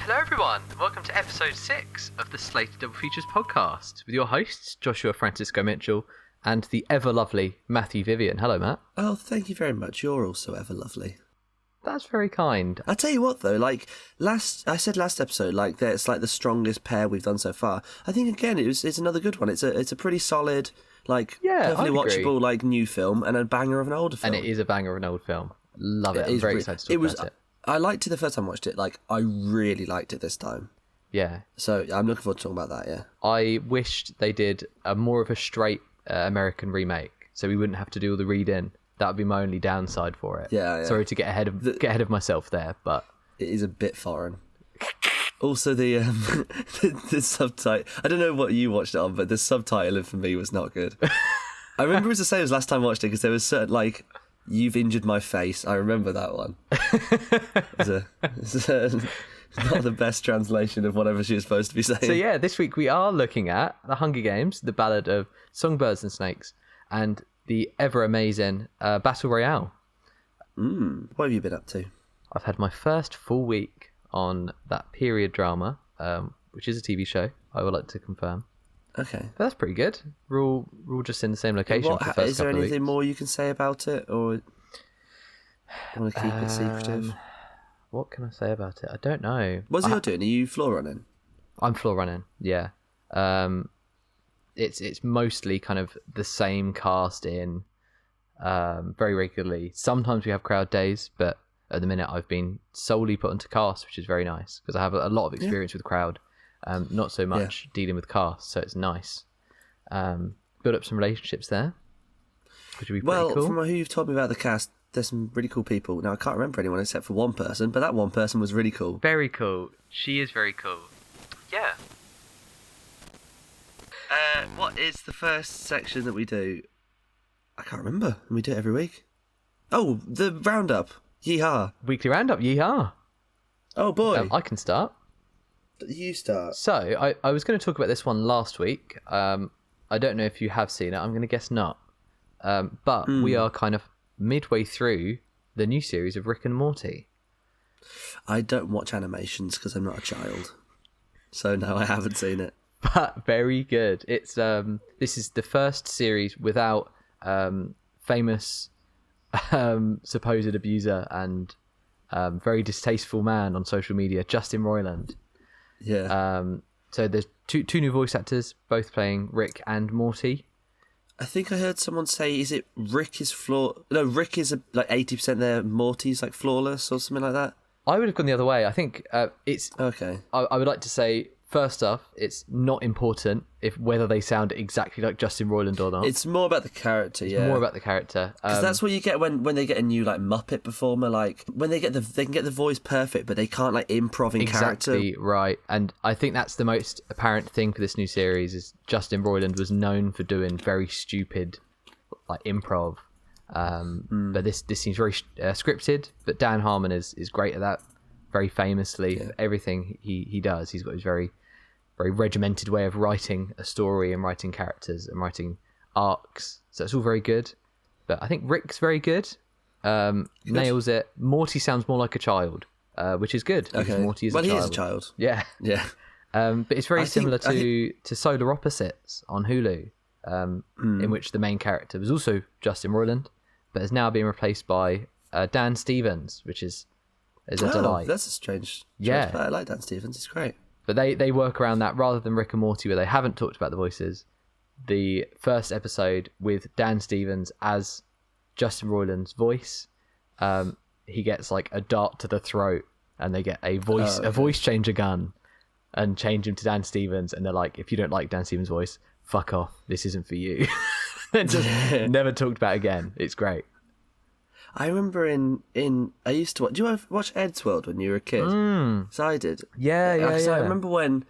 Hello everyone, welcome to episode 6 of the Slated Double Features podcast with your hosts Joshua Francisco Mitchell and the ever lovely Matthew Vivian. Hello Matt. Oh, thank you very much. You're also ever lovely. That's very kind. I tell you what though, I said last episode, that it's like the strongest pair we've done so far. I think again it's another good one. It's a pretty solid, perfectly watchable new film and a banger of an older film. And it is a banger of an old film. Love it. I'm very excited to talk about it. I liked it the first time I watched it. I really liked it this time. Yeah. So I'm looking forward to talking about that, yeah. I wished they did more of a straight American remake, so we wouldn't have to do all the read-in. That would be my only downside for it. Yeah. Sorry to get ahead of myself there, but... It is a bit foreign. Also, the subtitle... I don't know what you watched it on, but the subtitle for me was not good. I remember it was the same as last time I watched it, because there was certain, You've injured my face. I remember that one. It's not the best translation of whatever she was supposed to be saying. So yeah, this week we are looking at The Hunger Games, the Ballad of Songbirds and Snakes, and the ever amazing Battle Royale. What have you been up to? I've had my first full week on that period drama, which is a TV show, I would like to confirm. Okay. But that's pretty good. We're all just in the same location for the first Is there couple of anything weeks. more you can say about it, or want to keep it secretive? What can I say about it? I don't know. What's it you're doing? Are you floor running? I'm floor running, yeah. It's mostly kind of the same cast in very regularly. Sometimes we have crowd days, but at the minute I've been solely put onto cast, which is very nice because I have a lot of experience with crowd. Not so much dealing with cast, so it's nice. Build up some relationships there, which would be pretty cool. From who you've told me about the cast, there's some really cool people. Now, I can't remember anyone except for one person, but that one person was really cool. Very cool. She is very cool. Yeah. What is the first section that we do? I can't remember. We do it every week. Oh, the roundup. Yeehaw. Weekly roundup. Yeehaw. Oh, boy. I can start. You start. So, I was going to talk about this one last week. I don't know if you have seen it. I'm going to guess not. But we are kind of midway through the new series of Rick and Morty. I don't watch animations because I'm not a child. So, no, I haven't seen it. But very good. It's this is the first series without famous supposed abuser and very distasteful man on social media, Justin Roiland. Yeah. So there's two new voice actors, both playing Rick and Morty. I think I heard someone say, is it Rick is 80% there, Morty's flawless or something like that? I would have gone the other way. I think it's... Okay. I would like to say, first off, it's not important whether they sound exactly like Justin Roiland or not. It's more about the character, More about the character. Because that's what you get when they get a new Muppet performer. When they can get the voice perfect, but they can't improv in character. Exactly right. And I think that's the most apparent thing for this new series is Justin Roiland was known for doing very stupid improv. But this seems very scripted. But Dan Harmon is great at that. Very famously, everything he does, he's got his very, very regimented way of writing a story and writing characters and writing arcs. So it's all very good. But I think Rick's very good. Nails it. Morty sounds more like a child, which is good. Okay. Morty is a child. He is a child. Yeah. Yeah. But it's very similar to Solar Opposites on Hulu, in which the main character was also Justin Roiland, but is now being replaced by Dan Stevens, which is a delight. That's a strange yeah. I like Dan Stevens, it's great. But they work around that rather than Rick and Morty, where they haven't talked about the voices. The first episode with Dan Stevens as Justin Roiland's voice, he gets a dart to the throat, and they get a voice changer gun and change him to Dan Stevens, and they're like, if you don't like Dan Stevens' voice, fuck off, this isn't for you. And just never talked about it again. It's great. I remember I used to watch... Do you watch Ed's World when you were a kid? So I did. Yeah. I remember when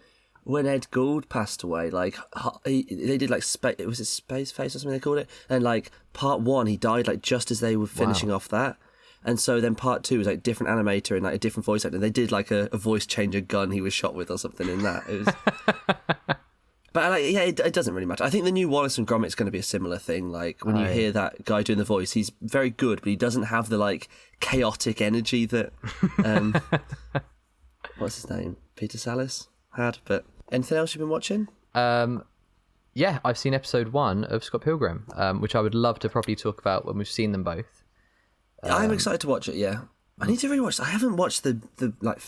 Ed Gould passed away, they did Space Face or something they called it, and part 1 he died just as they were finishing off that, and so then part 2 was different animator and a different voice actor, and they did a voice changer gun he was shot with or something in that. It was... But it doesn't really matter. I think the new Wallace and Gromit's going to be a similar thing. When you hear that guy doing the voice, he's very good, but he doesn't have the chaotic energy that what's his name? Peter Sallis had. But anything else you've been watching? Yeah, I've seen episode 1 of Scott Pilgrim, which I would love to properly talk about when we've seen them both. I'm excited to watch it. Yeah, I need to rewatch. I haven't watched the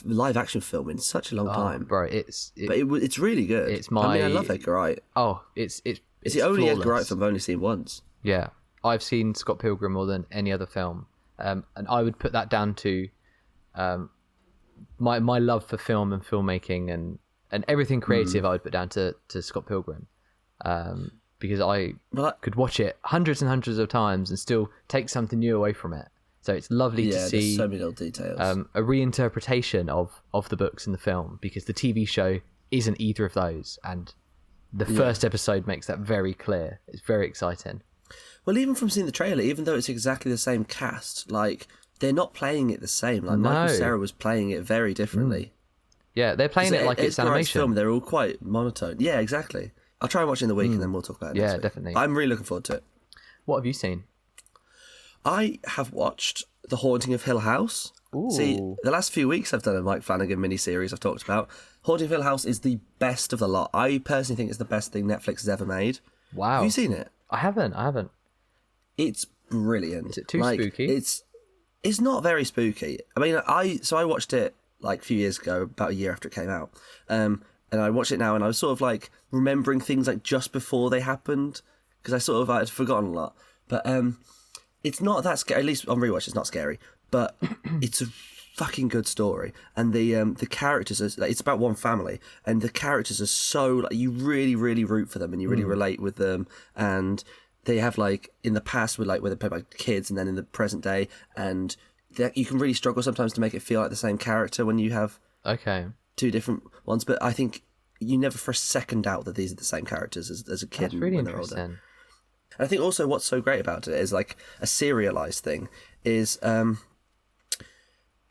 live action film in such a long time, bro. But it's really good. I love Edgar Wright. Oh, it's the only flawless. Edgar Wright film I've only seen once. Yeah, I've seen Scott Pilgrim more than any other film, and I would put that down to my love for film and filmmaking and everything creative. I would put down to Scott Pilgrim, because I could watch it hundreds and hundreds of times and still take something new away from it. So it's lovely to see so many little details. A reinterpretation of the books in the film, because the TV show isn't either of those, and the first episode makes that very clear. It's very exciting. Well, even from seeing the trailer, even though it's exactly the same cast, like they're not playing it the same. Like Michael Cera was playing it very differently. Yeah, they're playing it like it's animation. Film, they're all quite monotone. Yeah, exactly. I'll try and watch it in the week and then we'll talk about it next week. Definitely. I'm really looking forward to it. What have you seen? I have watched The Haunting of Hill House. Ooh. See, the last few weeks I've done a Mike Flanagan miniseries I've talked about. Haunting of Hill House is the best of the lot. I personally think it's the best thing Netflix has ever made. Wow. Have you seen it? I haven't. It's brilliant. Is it too spooky? It's not very spooky. I mean, I watched it like a few years ago, about a year after it came out. And I watched it now and I was sort of like remembering things like just before they happened, because I sort of had forgotten a lot. But it's not that scary. At least on rewatch, it's not scary. But it's a fucking good story, and the characters are, like, it's about one family, and the characters are so, like, you really really root for them and you really relate with them, and they have, like, in the past with, like, where they play by kids, and then in the present day, and you can really struggle sometimes to make it feel like the same character when you have two different ones. But I think you never for a second doubt that these are the same characters as a kid. That's really when they're interesting. older. And I think also what's so great about it is, like, a serialized thing is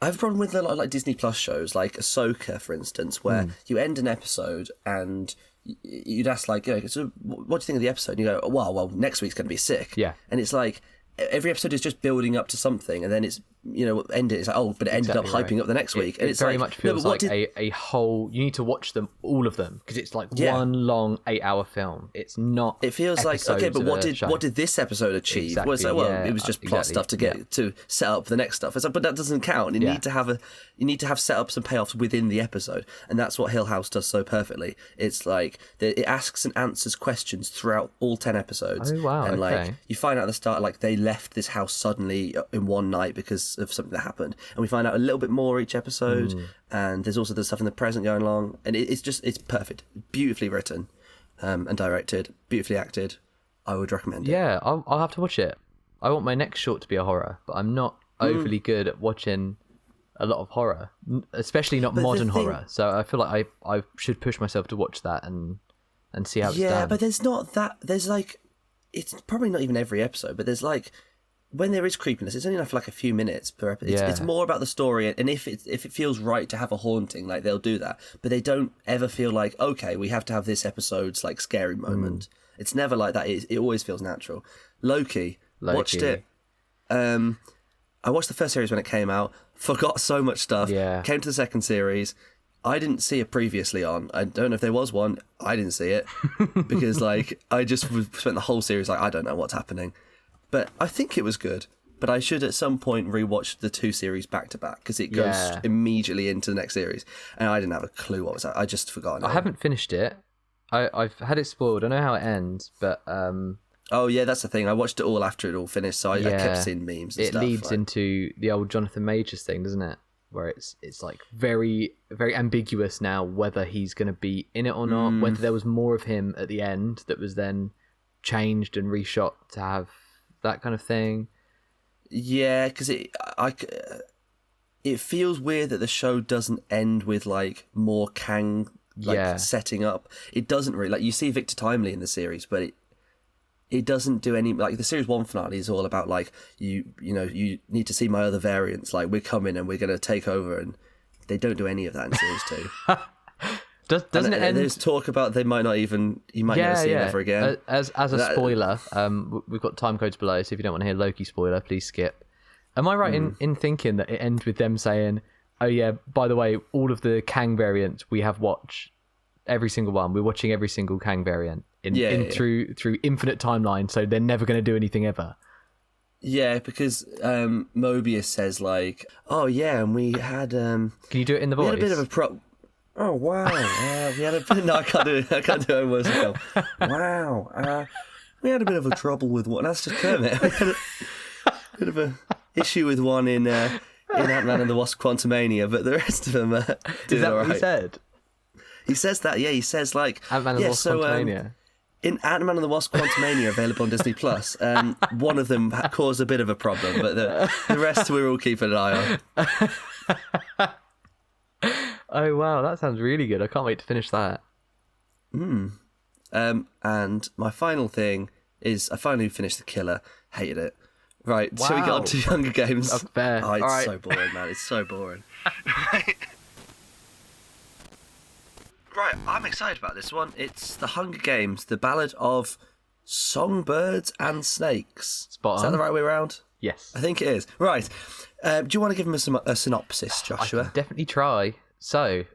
I have a problem with a lot of, like, Disney Plus shows, like Ahsoka, for instance, where you end an episode and you'd ask, like, so what do you think of the episode? And you go, well, next week's going to be sick. Yeah. And it's like, every episode is just building up to something, and then it's, end it. It's like, but it ended up hyping up the next week. And it it's very like, much feels like a whole. You need to watch all of them, because it's like one long 8-hour film. It's not. It feels like, okay, but what did this episode achieve? Exactly, Well, it's like, it was just plot stuff to get to set up the next stuff. It's like, but that doesn't count. You need to have setups and payoffs within the episode, and that's what Hill House does so perfectly. It's like it asks and answers questions throughout all 10 episodes. Oh wow! And okay. like you find out at the start, like they left this house suddenly in one night because of something that happened, and we find out a little bit more each episode. And there's also the stuff in the present going along, and it's perfect, beautifully written, and directed, beautifully acted. I would recommend it. Yeah, I'll have to watch it. I want my next short to be a horror, but I'm not overly good at watching a lot of horror, especially not modern horror. So I feel like I should push myself to watch that and see how it's done. Yeah, but there's not that. There's like, it's probably not even every episode, but there's like, when there is creepiness, it's only enough for like a few minutes per episode. It's more about the story, and if it feels right to have a haunting, like they'll do that. But they don't ever feel like, okay, we have to have this episode's like scary moment. It's never like that. It always feels natural. Loki. Watched it. I watched the first series when it came out. Forgot so much stuff. Yeah. Came to the second series. I didn't see it previously on. I don't know if there was one. I didn't see it because like I just spent the whole series like I don't know what's happening. But I think it was good. But I should at some point rewatch the two series back to back because it goes immediately into the next series. And I didn't have a clue what was that. I just forgot. I haven't finished it. I've had it spoiled. I know how it ends, but oh yeah, that's the thing. I watched it all after it all finished, so I kept seeing memes and stuff. It leads into the old Jonathan Majors thing, doesn't it? Where it's like very, very ambiguous now whether he's going to be in it or not, whether there was more of him at the end that was then changed and reshot to have that kind of thing. Yeah, because it feels weird that the show doesn't end with like more Kang setting up. It doesn't really, like, you see Victor Timely in the series, but it doesn't do any, like, the series 1 finale is all about like you need to see my other variants, like we're coming and we're going to take over, and they don't do any of that in series 2. Doesn't it end? There's talk about you might never see him ever again. As a spoiler, we've got time codes below, so if you don't want to hear Loki spoiler, please skip. Am I right in thinking that it ends with them saying, Oh yeah, by the way, all of the Kang variants we have watched every single one. We're watching every single Kang variant through infinite timeline, so they're never going to do anything ever. Yeah, because Mobius says like, "Oh yeah, and we had." Can you do it in the voice? We had a bit of a Oh wow! We had a bit. No, I can't do it. I can't do it in words. Wow! We had a bit of a trouble with one. That's just Kermit. We had a bit of a issue with one in Ant-Man and the Wasp: Quantumania, but the rest of them is that all right. what he said? He says that. Yeah, he says like Ant-Man and the Wasp: Quantumania. In Ant-Man and the Wasp: Quantumania, available on Disney Plus, one of them caused a bit of a problem, but the rest we're all keeping an eye on. Oh wow, that sounds really good. I can't wait to finish that. And my final thing is I finally finished The Killer. Hated it. Right, shall we get on to Hunger Games? That's fair. Oh, it's so boring, man. It's so boring. Right, I'm excited about this one. It's The Hunger Games, the Ballad of Songbirds and Snakes. Spot on. Is that the right way around? Yes. I think it is. Right. Do you want to give him a synopsis, Joshua? I can definitely try. So,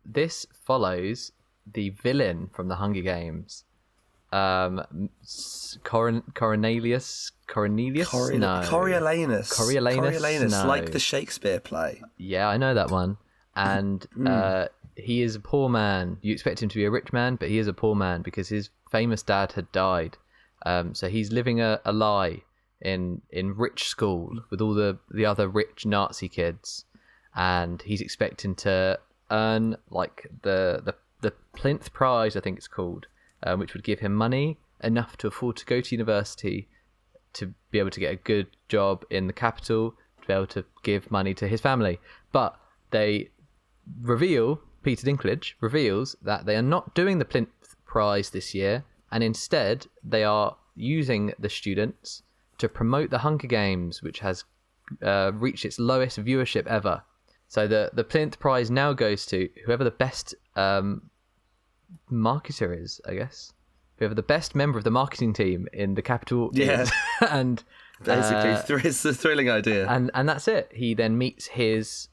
this follows the villain from the Hunger Games. Coriolanus? Coriolanus, like the Shakespeare play. Yeah, I know that one. And he is a poor man. You expect him to be a rich man, but he is a poor man because his famous dad had died. So he's living a lie in rich school with all the other rich Nazi kids, and he's expecting to earn like the plinth prize, I think it's called, which would give him money enough to afford to go to university, to be able to get a good job in the capital, to be able to give money to his family. But Peter Dinklage reveals that they are not doing the plinth prize this year, and instead they are using the students to promote the Hunger Games, which has reached its lowest viewership ever. So the plinth prize now goes to whoever the best marketer is, I guess. Whoever the best member of the marketing team in the capital is. And basically, it's a thrilling idea. And that's it. He then meets his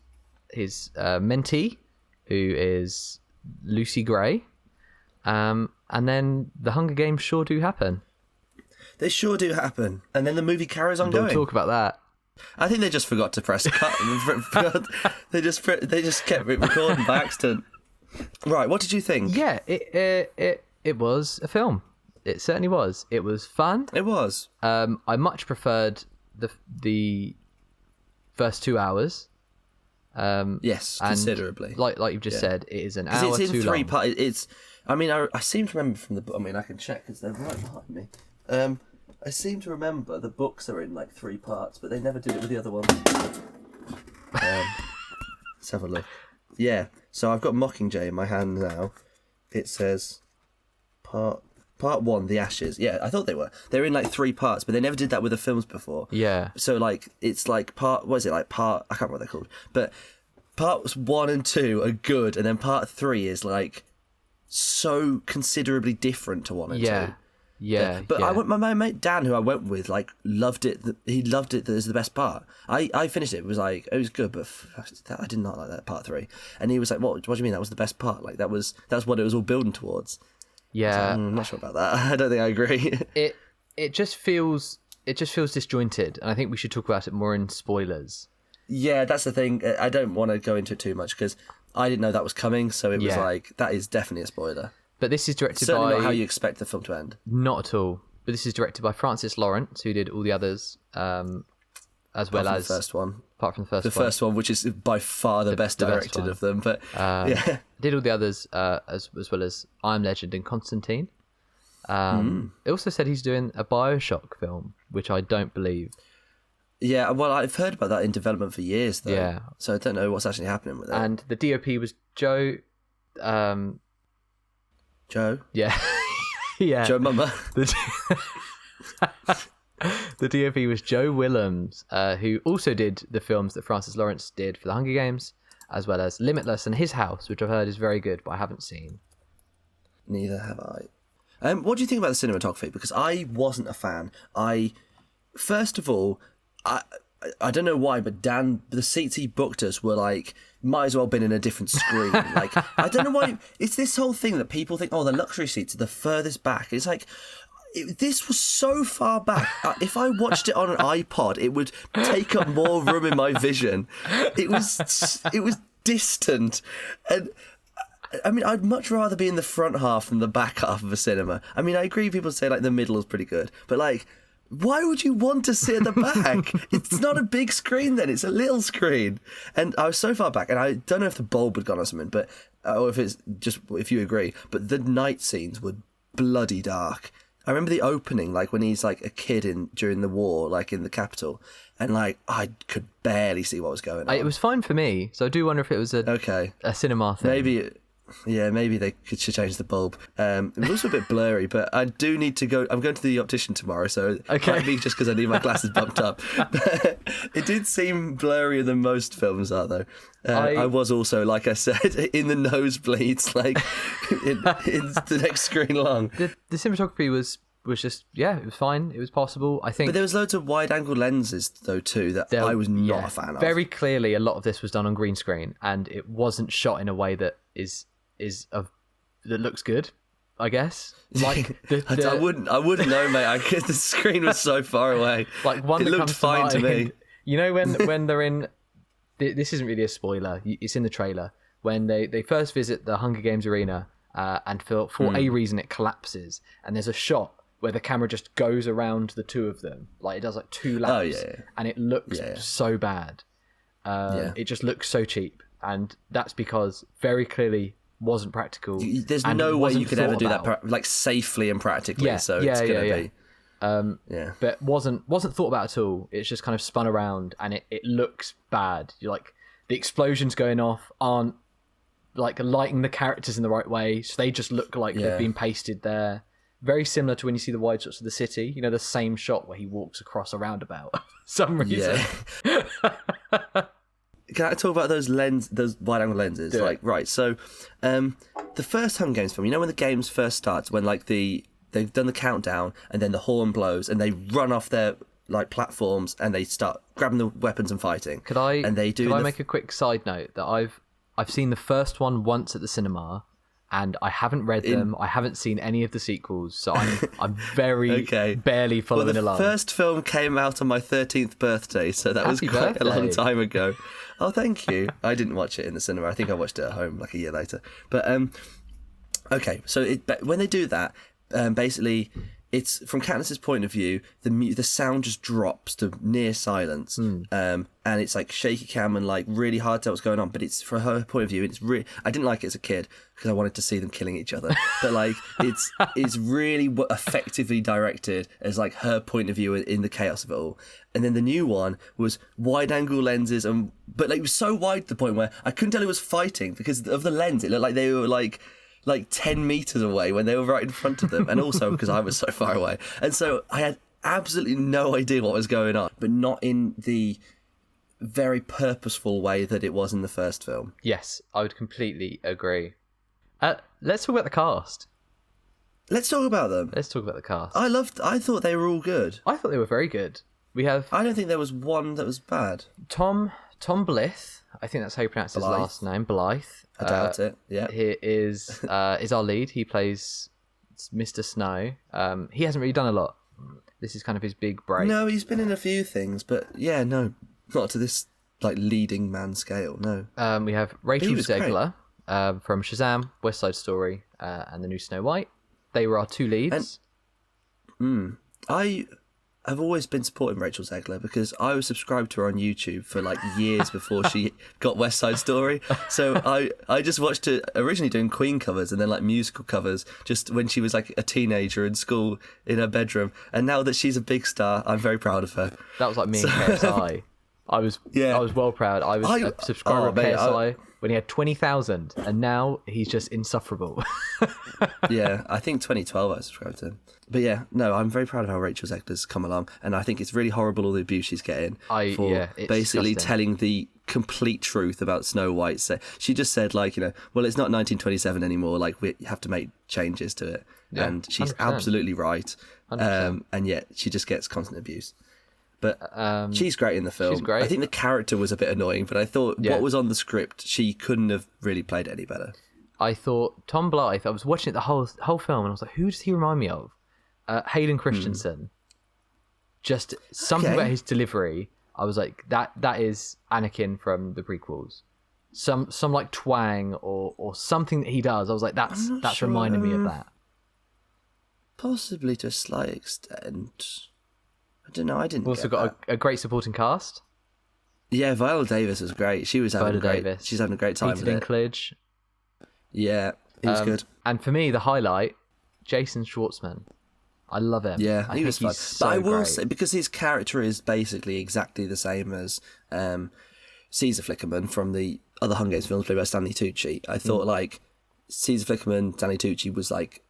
mentee, who is Lucy Gray. And then the Hunger Games sure do happen. They sure do happen. And then the movie carries on going. We'll talk about that. I think they just forgot to press cut. They just kept recording by accident. Right, what did you think? Yeah, it was a film. It certainly was. It was fun. It was. I much preferred the first 2 hours. Yes, considerably. Like you've just said, it is an hour it's in too three long. parts. It's. I mean, I seem to remember from the book. I mean, I can check because they're right behind me. I seem to remember the books are in like 3 parts, but they never did it with the other ones. Let's have a look. Yeah, so I've got Mockingjay in my hand now. It says part 1, The Ashes. Yeah, I thought they were. They're in like 3 parts, but they never did that with the films before. Yeah. So like it's like I can't remember what they're called, but parts 1 and 2 are good, and then part 3 is like so considerably different to 1 and 2. Yeah, but yeah. My mate Dan, who I went with, like loved it. He loved it as the best part. I finished it. It was like it was good, but I did not like that part 3. And he was like, "What do you mean that was the best part? Like that's what it was all building towards." Yeah, I'm not sure about that. I don't think I agree. It just feels disjointed, and I think we should talk about it more in spoilers. Yeah, that's the thing. I don't want to go into it too much because I didn't know that was coming. So it was like that is definitely a spoiler. But this is directed Certainly by... not how you expect the film to end. Not at all. But this is directed by Francis Lawrence, who did all the others, as well as... the first one. Apart from the first one. The first one, which is by far the best directed of them. But yeah. Did all the others, as well as I Am Legend and Constantine. It also said he's doing a Bioshock film, which I don't believe. Yeah, well, I've heard about that in development for years, though. Yeah. So I don't know what's actually happening with it. And the DOP was Joe... Joe? Yeah. Yeah. Joe Mama? The DOP was Joe Willems, who also did the films that Francis Lawrence did for the Hunger Games, as well as Limitless and His House, which I've heard is very good, but I haven't seen. Neither have I. What do you think about the cinematography? Because I wasn't a fan. First of all, I don't know why, but Dan, the seats he booked us were like, might as well been in a different screen. Like, I don't know why. It's this whole thing that people think, oh, the luxury seats are the furthest back. It's like, this was so far back. If I watched it on an iPod, it would take up more room in my vision. It was distant. And I mean, I'd much rather be in the front half than the back half of a cinema. I mean, I agree people say like the middle is pretty good, but like, why would you want to sit at the back? It's not a big screen then, it's a little screen. And I was so far back, and I don't know if the bulb had gone or something, but or if it's just, if you agree, but the night scenes were bloody dark. I remember the opening, like when he's like a kid during the war, like in the capital, and like I could barely see what was going on. It was fine for me, so I do wonder if it was a cinema thing. Maybe they should change the bulb. It was also a bit blurry, but I do need to go. I'm going to the optician tomorrow, so it might be just because I need my glasses bumped up. It did seem blurrier than most films are, though. I was also, like I said, in the nosebleeds, like in the next screen along. The cinematography was just, it was fine. It was possible, I think. But there was loads of wide-angle lenses, though, too, that I was not a fan of. Very clearly, a lot of this was done on green screen, and it wasn't shot in a way that that looks good, I guess. Like I wouldn't know, mate. The screen was so far away. Like one, it looked fine to me. You know when they're in. This isn't really a spoiler. It's in the trailer when they first visit the Hunger Games arena, and for a reason it collapses, and there's a shot where the camera just goes around the two of them, like it does like two laps, and it looks so bad. It just looks so cheap, and that's because very clearly wasn't practical. There's no way you could ever do that like safely and practically. So it's gonna be. But wasn't thought about at all. It's just kind of spun around, and it looks bad. You're like, the explosions going off aren't like lighting the characters in the right way, so they just look like they've been pasted there. Very similar to when you see the wide shots of the city. You know, the same shot where he walks across a roundabout for some reason. Can I talk about those wide-angle lenses? Yeah. Like, right, so the first Hunger Games film, you know when the games first starts, when like they've done the countdown and then the horn blows and they run off their like platforms and they start grabbing the weapons and fighting. Could I make a quick side note that I've seen the first one once at the cinema, and I haven't read them. I haven't seen any of the sequels, so I'm very barely following along. The first film came out on my 13th birthday, so that was quite a long time ago. Oh, thank you. I didn't watch it in the cinema. I think I watched it at home like a year later. But so when they do that, basically, it's from Katniss's point of view, the sound just drops to near silence, and it's like shaky cam and like really hard to tell what's going on. But it's from her point of view, it's really. I didn't like it as a kid because I wanted to see them killing each other. But like it's really effectively directed as like her point of view in the chaos of it all. And then the new one was wide angle lenses, but like, it was so wide to the point where I couldn't tell who was fighting because of the lens. It looked like they were like 10 meters away when they were right in front of them, and also because I was so far away. And so I had absolutely no idea what was going on, but not in the very purposeful way that it was in the first film. Yes, I would completely agree. Let's talk about the cast. Let's talk about them. Let's talk about the cast. I thought they were all good. I thought they were very good. I don't think there was one that was bad. Tom Blyth, I think that's how you pronounce his last name, Blythe. I doubt it. Yeah, he is our lead. He plays Mr. Snow. He hasn't really done a lot. This is kind of his big break. No, he's been in a few things, but not to this like leading man scale. No. We have Rachel Zegler from Shazam, West Side Story, and the new Snow White. They were our two leads. I've always been supporting Rachel Zegler because I was subscribed to her on YouTube for like years before she got West Side Story. So I just watched her originally doing Queen covers and then like musical covers just when she was like a teenager in school in her bedroom. And now that she's a big star, I'm very proud of her. That was like me and KSI. I was well proud. I was a subscriber of KSI when he had 20,000, and now he's just insufferable. Yeah, I think 2012 I subscribed to him. But yeah, no, I'm very proud of how Rachel Zegler's come along, and I think it's really horrible all the abuse she's getting for basically telling the complete truth about Snow White. So she just said well, it's not 1927 anymore, like we have to make changes to it. Yeah, and she's 100%. Absolutely right. And yet she just gets constant abuse. But she's great in the film. She's great. I think the character was a bit annoying, but I thought what was on the script, she couldn't have really played it any better. I thought Tom Blythe, I was watching it the whole film, and I was like, who does he remind me of? Hayden Christensen. Just something about his delivery. I was like, that is Anakin from the prequels. Some like twang or something that he does. I was like, that's sure. reminding me of that. Possibly to a slight extent. I don't know. I didn't. We've also got a great supporting cast. Yeah, Viola Davis was great. She was having she's having a great time Peter with Dinklage. Yeah, he was good. And for me, the highlight, Jason Schwartzman. I love him. Yeah, he was fun. So but I will great. say, because his character is basically exactly the same as Caesar Flickerman from the other Hunger Games films played by Stanley Tucci, I thought like Caesar Flickerman, Stanley Tucci was like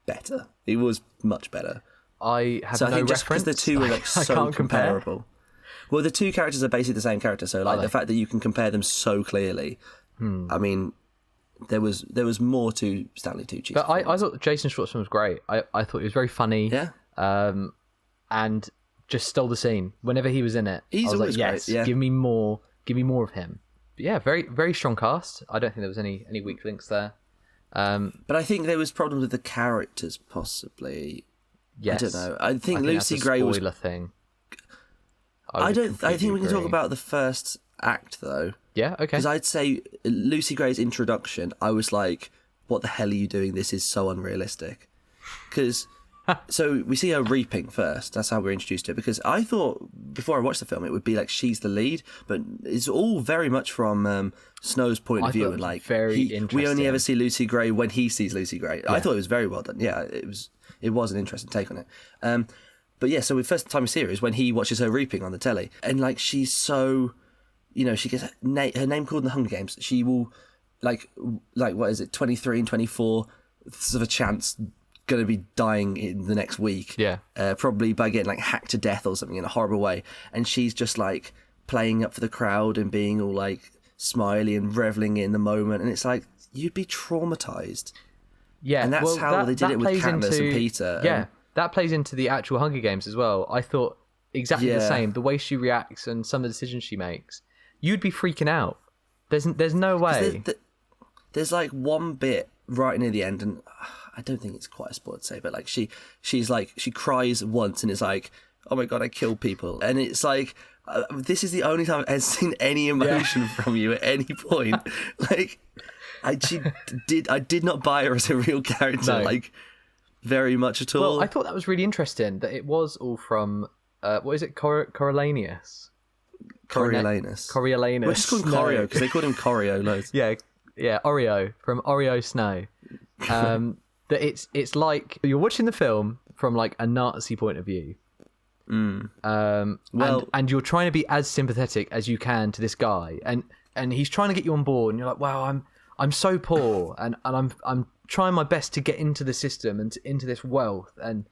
better. He was much better. I have so no I think just reference. because the two are like I so can't compare. comparable. Well, the two characters are basically the same character, so like the fact that you can compare them so clearly. I mean, there was more to Stanley Tucci. But I thought Jason Schwartzman was great. I thought he was very funny. Yeah. And just stole the scene whenever he was in it. He's I was always like, yes, great. Yeah. give me more of him. But yeah, very very strong cast. I don't think there was any weak links there. But I think there was problems with the characters, possibly. Yes. I don't know. I think that's Lucy a Gray was. spoiler thing. I think we can talk agree. about the first act though. Yeah. Okay. Because I'd say Lucy Gray's introduction, I was like, "What the hell are you doing? This is so unrealistic." Because so we see her reaping first. That's how we're introduced to it. Because I thought before I watched the film, it would be like she's the lead, but it's all very much from Snow's point of view. And like, very we interesting. only ever see Lucy Gray when he sees Lucy Gray. Yeah. I thought it was very well done. Yeah, it was an interesting take on it. But yeah, so the first time we see her is when he watches her reaping on the telly, and like she's so, she gets her name called in the Hunger Games. She will, like what is it, 23 and 24, sort of a chance going to be dying in the next week. Yeah. Probably by getting like hacked to death or something in a horrible way, and she's just like playing up for the crowd and being all like smiley and reveling in the moment, and it's like you'd be traumatized. Yeah, and that's how they did it with Katniss and Peter. Yeah, that plays into the actual Hunger Games as well. I thought exactly the same. The way she reacts and some of the decisions she makes, you'd be freaking out. There's no way. There's like one bit right near the end, and I don't think it's quite a spoiler to say, but like she's like she cries once, and it's like, oh my god, I killed people, and it's like. This is the only time I've ever seen any emotion from you at any point. Like, I did not buy her as a real character, like, very much at all. Well, I thought that was really interesting, that it was all from, what is it, Coriolanus? Coriolanus. We'll just call him Corio, because they called him Corio loads. Yeah, Oreo, from Oreo Snow. That it's like, you're watching the film from, like, a Nazi point of view. And you're trying to be as sympathetic as you can to this guy, and he's trying to get you on board, and you're like, wow, I'm so poor, and I'm trying my best to get into the system and into this wealth, and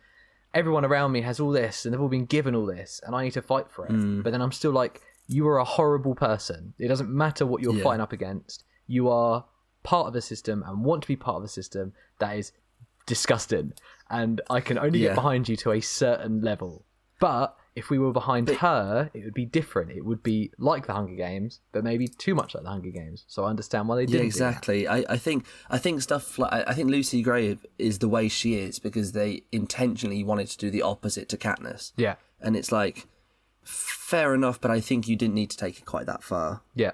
everyone around me has all this, and they've all been given all this, and I need to fight for it. But then I'm still like, you are a horrible person. It doesn't matter what you're fighting up against. You are part of a system and want to be part of a system that is disgusting, and I can only get behind you to a certain level. But if we were behind her, it would be different. It would be like the Hunger Games, but maybe too much like the Hunger Games. So I understand why they didn't. Yeah, exactly. I think stuff like I think Lucy Gray is the way she is because they intentionally wanted to do the opposite to Katniss. Yeah, and it's like fair enough, but I think you didn't need to take it quite that far. Yeah.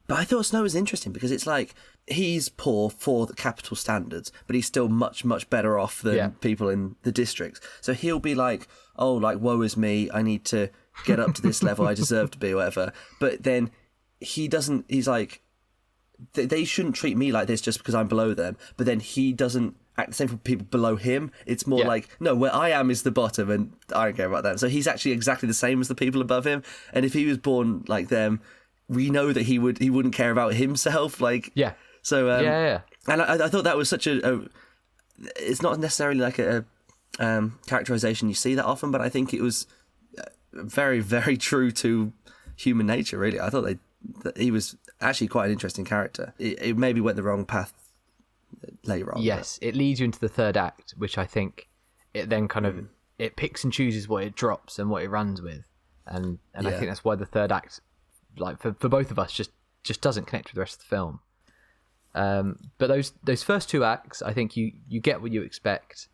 But I thought Snow was interesting because it's like he's poor for the capital standards, but he's still much, much better off than people in the districts. So he'll be like, oh, like, woe is me, I need to get up to this level, I deserve to be, or whatever. But then he doesn't, he's like, they shouldn't treat me like this just because I'm below them. But then he doesn't act the same for people below him. It's more like, no, where I am is the bottom and I don't care about them. So he's actually exactly the same as the people above him. And if he was born like them, we know that he wouldn't care about himself. Like, so, and I thought that was such it's not necessarily like a characterization you see that often, but I think it was very, very true to human nature, really. I thought that he was actually quite an interesting character. It maybe went the wrong path later on. Yes, it leads you into the third act, which I think it then kind of it picks and chooses what it drops and what it runs with, and I Yeah. think that's why the third act, like for both of us, just doesn't connect with the rest of the film. But those first two acts, I think you get what you expect.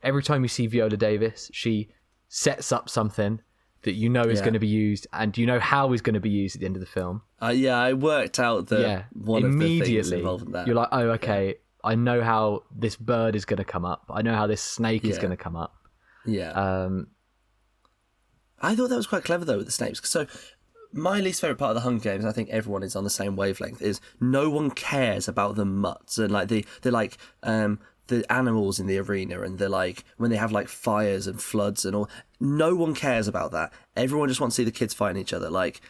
Every time you see Viola Davis, she sets up something that you know is going to be used, and you know how is going to be used at the end of the film. I worked out one of the things involved in that. You're like, oh, okay, I know how this bird is going to come up. I know how this snake is going to come up. Yeah. I thought that was quite clever though with the snakes. So my least favourite part of the Hunger Games, I think everyone is on the same wavelength, is no one cares about the mutts and like the animals in the arena, and they're like when they have like fires and floods and all. No one cares about that. Everyone just wants to see the kids fighting each other. Like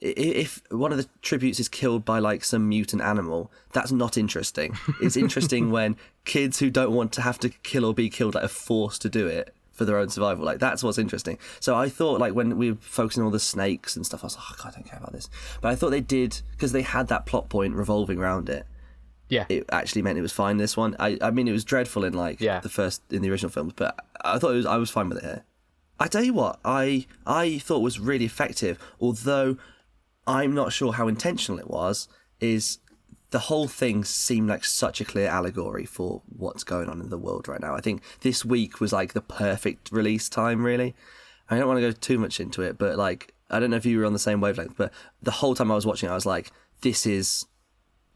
if one of the tributes is killed by like some mutant animal, that's not interesting. It's interesting when kids who don't want to have to kill or be killed like are forced to do it for their own survival. Like that's what's interesting. So I thought like when we were focusing on all the snakes and stuff, I was like, oh God, I don't care about this. But I thought they did, because they had that plot point revolving around it. Yeah, it actually meant it was fine. This one, I mean, it was dreadful in like in the original films, but I thought I was fine with it here. I tell you what, I thought was really effective, although I'm not sure how intentional it was. Is the whole thing seemed like such a clear allegory for what's going on in the world right now. I think this week was like the perfect release time, really. I don't want to go too much into it, but like I don't know if you were on the same wavelength, but the whole time I was watching, I was like, this is,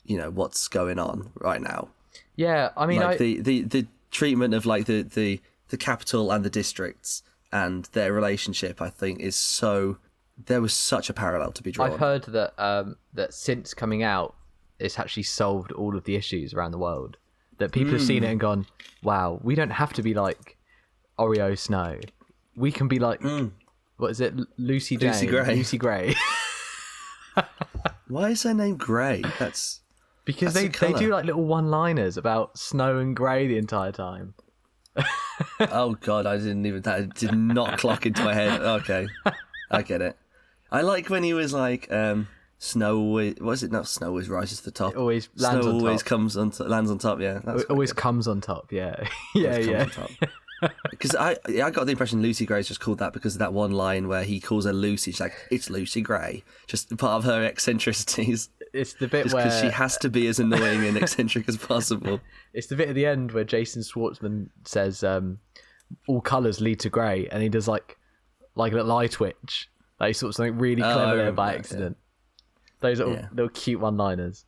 what's going on right now. Yeah, I mean, like the treatment of like the capital and the districts and their relationship, I think, is so. There was such a parallel to be drawn. I've heard that that since coming out, it's actually solved all of the issues around the world. That people have seen it and gone, "Wow, we don't have to be like Oreo Snow. We can be like, what is it, Lucy Gray? Lucy Gray." Why is her name Gray? That's because they do like little one-liners about snow and grey the entire time. Oh God, that did not clock into my head. Okay, I get it. I like when he was like, snow always, was it not snow always rises to the top? It always lands snow on always top. Comes on lands on top. Yeah, it always comes on top. Yeah, yeah. Because I got the impression Lucy Gray's just called that because of that one line where he calls her Lucy. She's like, it's Lucy Gray, just part of her eccentricities. It's the bit just where because she has to be as annoying and eccentric as possible. It's the bit at the end where Jason Schwartzman says, "All colours lead to grey," and he does like a little eye twitch. Like sort of something really clever there by accident. Yeah. Those little cute one-liners.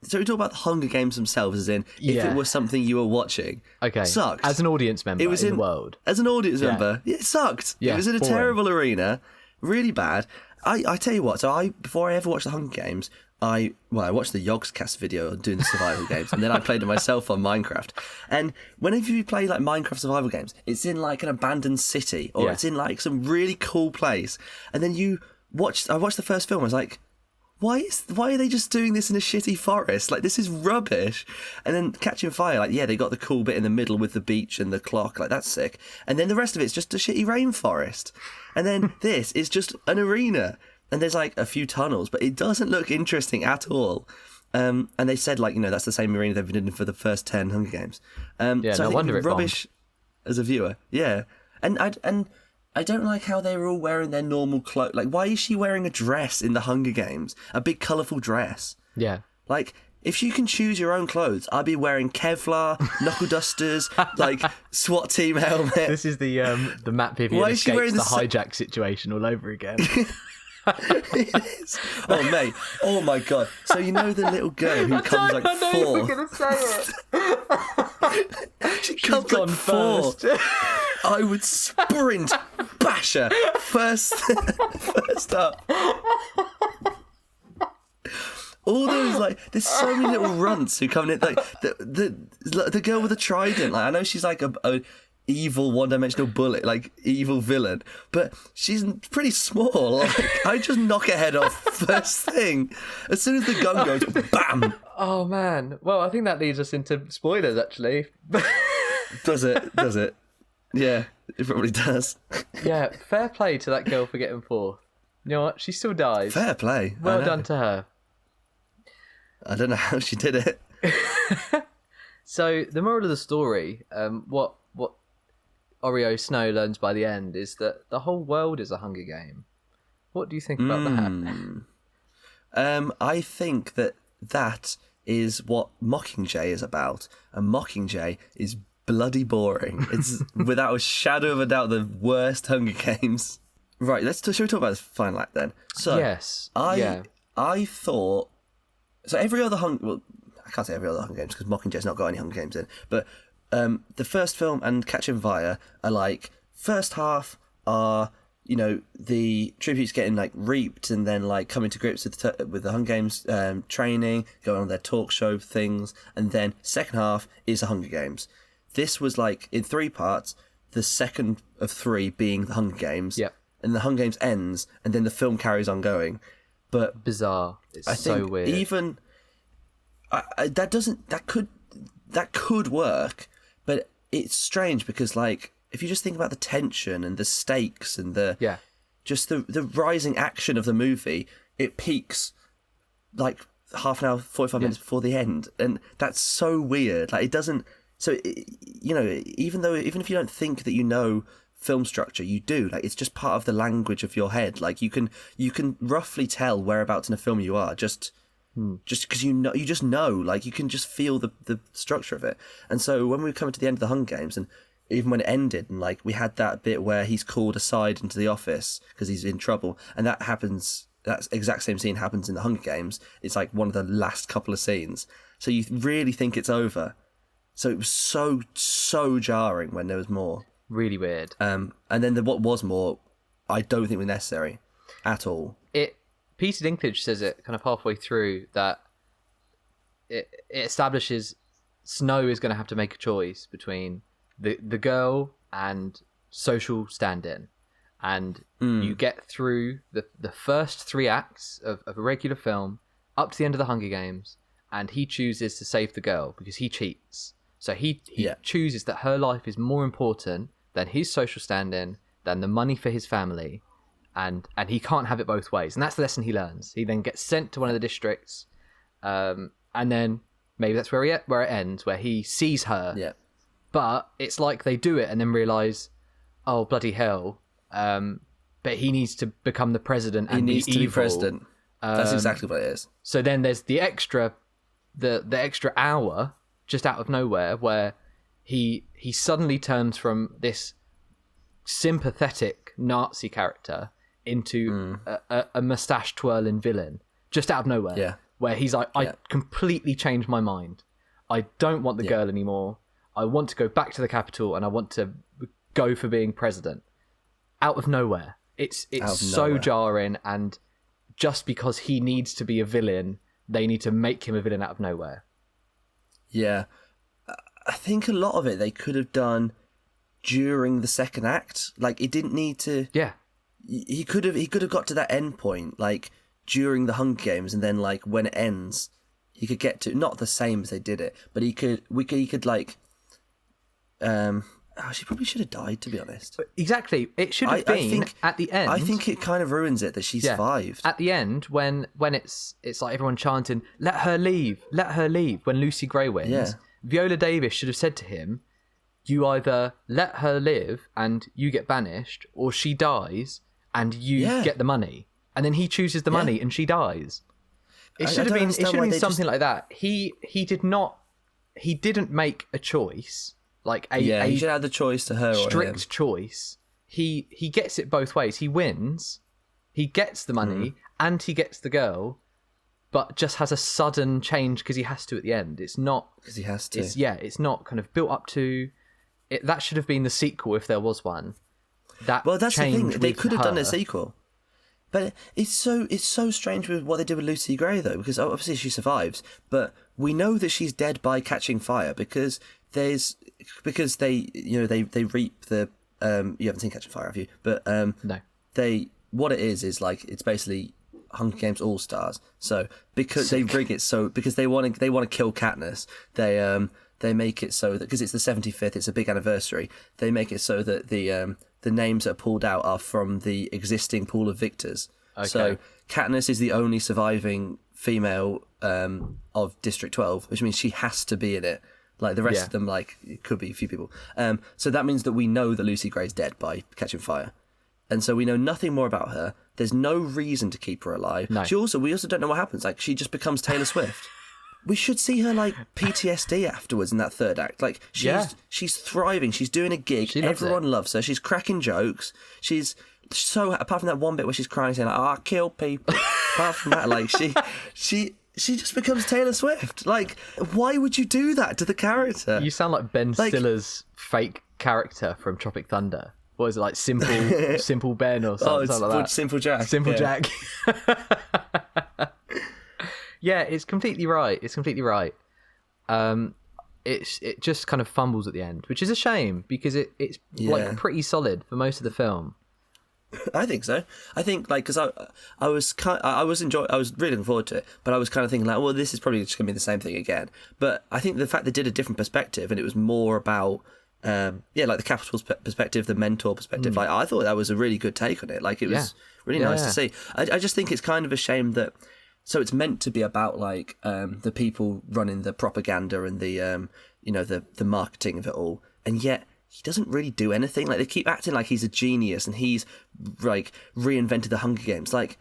So we talk about the Hunger Games themselves, as in if it was something you were watching. Okay. Sucked. As an audience member, it was in the world. As an audience member, it sucked. Yeah, it was in a terrible arena, really bad. I tell you what. So before I ever watched the Hunger Games, I watched the Yogscast video on doing the survival games, and then I played it myself on Minecraft. And whenever you play like Minecraft survival games, it's in like an abandoned city, or it's in like some really cool place. And then I watched the first film. I was like, why are they just doing this in a shitty forest? Like, this is rubbish. And then Catching Fire, like, yeah, they got the cool bit in the middle with the beach and the clock, like, that's sick. And then the rest of it's just a shitty rainforest. And then this is just an arena. And there's, like, a few tunnels, but it doesn't look interesting at all. And they said, like, that's the same arena they've been in for the first 10 Hunger Games. So no I think wonder it rubbish bombed. As a viewer. Yeah. And I don't like how they were all wearing their normal clothes. Like, why is she wearing a dress in the Hunger Games? A big, colourful dress. Yeah. Like, if you can choose your own clothes, I'd be wearing Kevlar, knuckle dusters, like, SWAT team helmet. This is the Matt Vivian escapes the hijack situation all over again. It is. Oh, mate. Oh, my God. So, the little girl who comes, like, fourth. I know you were going to say it. She comes, like, fourth. I would sprint, bash her, first up. All those, like, there's so many little runts who come in, like, the girl with the trident, like, I know she's like a evil one-dimensional bullet, like, evil villain, but she's pretty small. Like, I just knock her head off first thing. As soon as the gun goes, bam! Oh, man. Well, I think that leads us into spoilers, actually. Does it? Yeah, it probably does. Yeah, fair play to that girl for getting fourth. You know what? She still dies. Fair play. Well done to her. I don't know how she did it. So the moral of the story, what Oreo Snow learns by the end is that the whole world is a Hunger Game. What do you think about that? I think that is what Mockingjay is about. And Mockingjay is bloody boring. It's without a shadow of a doubt the worst Hunger Games. Right, shall we talk about this final act then? So Yes. I thought every other well, I can't say every other Hunger Games because Mockingjay's not got any Hunger Games in. But the first film and Catching Fire are like first half are the tributes getting like reaped and then like coming to grips with the Hunger Games training, going on their talk show things, and then second half is the Hunger Games. This was like in 3 parts, the second of 3 being the Hunger Games. Yep. And the Hunger Games ends, and then the film carries on going. But bizarre. It's I so think weird. Even that could work, but it's strange because like if you just think about the tension and the stakes and just the rising action of the movie, it peaks like half an hour, 45 minutes before the end, and that's so weird. Like it doesn't. So even if you don't think that you know film structure, you do. Like it's just part of the language of your head. Like you can roughly tell whereabouts in a film you are just because you just know. Like you can just feel the structure of it. And so when we come to the end of the Hunger Games, and even when it ended, and like we had that bit where he's called aside into the office because he's in trouble, and that happens. That exact same scene happens in the Hunger Games. It's like one of the last couple of scenes. So you really think it's over. So it was so jarring when there was more. Really weird. And then what was more, I don't think was necessary at all. Peter Dinklage says it kind of halfway through that it establishes Snow is going to have to make a choice between the girl and social stand-in. And you get through the first 3 acts of a regular film up to the end of the Hunger Games, and he chooses to save the girl because he cheats. So he chooses that her life is more important than his social stand-in, than the money for his family, and he can't have it both ways. And that's the lesson he learns. He then gets sent to one of the districts, and then maybe that's where it ends, where he sees her. Yeah. But it's like they do it and then realise, oh, bloody hell, but he needs to become the president and he needs be to evil. be president. That's exactly what it is. So then there's the extra hour just out of nowhere where he suddenly turns from this sympathetic Nazi character into a mustache twirling villain just out of nowhere. Yeah. Where he's like, I completely changed my mind. I don't want the girl anymore. I want to go back to the capital and I want to go for being president. Out of nowhere. It's so nowhere. Jarring, and just because he needs to be a villain, they need to make him a villain out of nowhere. Yeah. I think a lot of it they could have done during the second act. Like it didn't need to. Yeah. He could have got to that end point like during the Hunger Games, and then like when it ends, he could get to not the same as they did it, but he could like. She probably should have died, to be honest. Exactly. It should have been at the end. I think it kind of ruins it that she survived. At the end, when it's like everyone chanting, let her leave, when Lucy Gray wins, Viola Davis should have said to him, you either let her live and you get banished, or she dies and you get the money. And then he chooses the money and she dies. It should have been something like that. He didn't make a choice. Like he should have the choice to her or him. Strict choice. He gets it both ways. He wins, he gets the money, and he gets the girl, but just has a sudden change because he has to at the end. It's not because he has to. It's not kind of built up to it. That should have been the sequel if there was one. That's the thing. They could have done a sequel, but it's so strange with what they did with Lucy Gray though, because obviously she survives, but we know that she's dead by catching fire because they reap the you haven't seen Catching Fire, have you? But no. What it is like it's basically Hunger Games All Stars. So because they rig it so because they want to kill Katniss, they make it so that because it's the 75th, it's a big anniversary. They make it so that the names that are pulled out are from the existing pool of victors. Okay. So Katniss is the only surviving female of District 12, which means she has to be in it. Like the rest of them, like it could be a few people. So that means that we know that Lucy Gray's dead by catching fire, and so we know nothing more about her. There's no reason to keep her alive. No. We also don't know what happens. Like she just becomes Taylor Swift. We should see her like PTSD afterwards in that third act. Like she's thriving. She's doing a gig. Everyone loves her. She's cracking jokes. She's so, apart from that one bit where she's crying saying like, "I kill people." Apart from that, like she just becomes Taylor Swift. Like, why would you do that to the character? You sound like Ben Stiller's fake character from Tropic Thunder. What is it, like Simple Ben or something like that? Simple Jack. Simple Jack. Yeah, it's completely right. It just kind of fumbles at the end, which is a shame because it's like pretty solid for most of the film. I think so. I think like because I was really looking forward to it, but I was kind of thinking like, well, this is probably just gonna be the same thing again. But I think the fact they did a different perspective and it was more about like the capital's perspective, the mentor perspective. Like I thought that was a really good take on it. Like it was really nice to see. I just think it's kind of a shame that. So it's meant to be about like the people running the propaganda and the the marketing of it all, and yet he doesn't really do anything. Like they keep acting like he's a genius and he's like reinvented the Hunger Games. Like,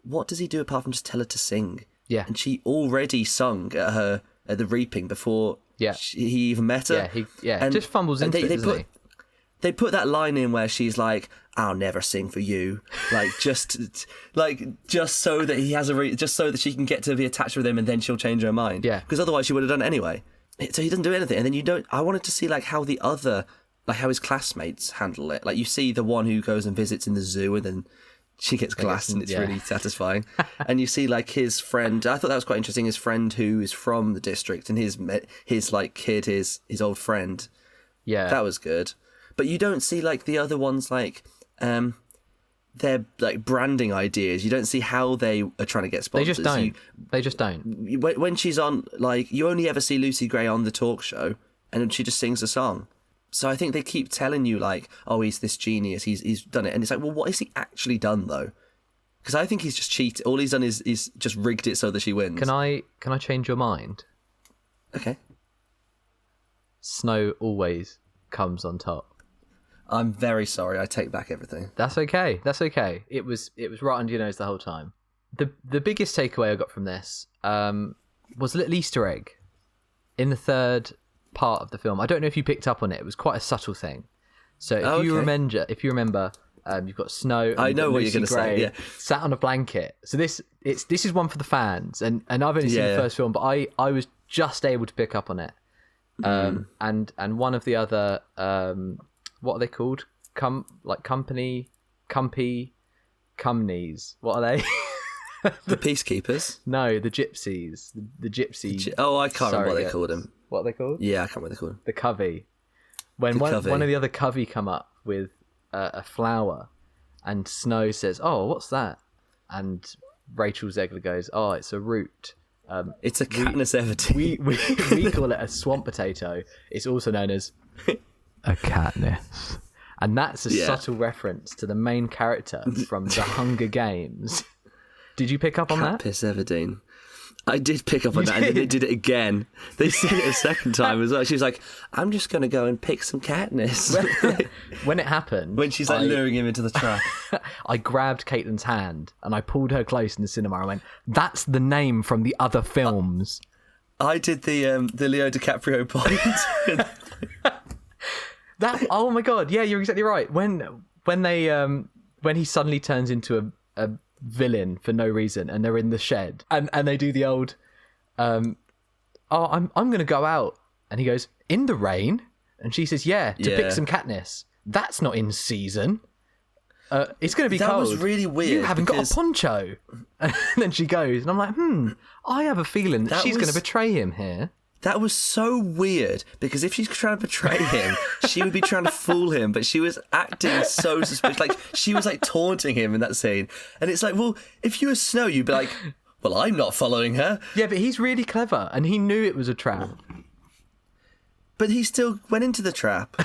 what does he do apart from just tell her to sing? Yeah, and she already sung at the reaping before he even met her. Yeah, and just fumbles into it, doesn't he? They put that line in where she's like, "I'll never sing for you," like just so that he has just so that she can get to be attached with him, and then she'll change her mind. Yeah, because otherwise she would have done it anyway. So he doesn't do anything, and then I wanted to see like how how his classmates handle it. Like you see the one who goes and visits in the zoo, and then she gets glassed, and it's really satisfying. And you see like his friend. I thought that was quite interesting. His friend who is from the district, and his like kid, his old friend. Yeah, that was good. But you don't see like the other ones like their like branding ideas. You don't see how they are trying to get sponsors. They just don't. When she's on, like, you only ever see Lucy Gray on the talk show, and she just sings a song. So I think they keep telling you like, oh, he's this genius, he's done it, and it's like, well, what has he actually done though? Because I think he's just cheated. All he's done is just rigged it so that she wins. Can I change your mind? Okay. Snow always comes on top. I'm very sorry. I take back everything. That's okay. It was right under your nose the whole time. The biggest takeaway I got from this was a little Easter egg in the third part of the film. I don't know if you picked up on it. It was quite a subtle thing. So if you remember, you've got Snow. And I know what you're going to say. Yeah. Sat on a blanket. So this is one for the fans, and I've only seen the first film, but I was just able to pick up on it. And one of the other what are they called? Companies. What are they? The peacekeepers? No, the gypsies. The gypsy. I can't remember what they called them. What are they called? Yeah, I can't remember what they called them. The covey. When one of the other covey come up with a flower, and Snow says, "Oh, what's that?" And Rachel Zegler goes, "Oh, it's a root. It's a Katniss Everdeen. We call it a swamp potato. It's also known as a Katniss." And that's a subtle reference to the main character from the Hunger Games. Did you pick up on that? Katniss Everdeen. I did pick up on that, and then they did it again. They said it a second time as well. She was like, "I'm just going to go and pick some Katniss." When it happened... When she's luring him into the trap. I grabbed Caitlin's hand, and I pulled her close in the cinema. I went, "That's the name from the other films." I did the Leo DiCaprio point. Oh my god, yeah, you're exactly right. When he suddenly turns into a villain for no reason, and they're in the shed, and they do the old I'm gonna go out, and he goes, "In the rain?" And she says, "Yeah, to pick some Katniss. That's not in season. It's gonna be cold." That was really weird. You haven't got a poncho. And then she goes, and I'm like, I have a feeling that she's gonna betray him here. That was so weird, because if she's trying to betray him, she would be trying to fool him, but she was acting so suspicious. Like, she was, like, taunting him in that scene. And it's like, well, if you were Snow, you'd be like, well, I'm not following her. Yeah, but he's really clever, and he knew it was a trap. But he still went into the trap.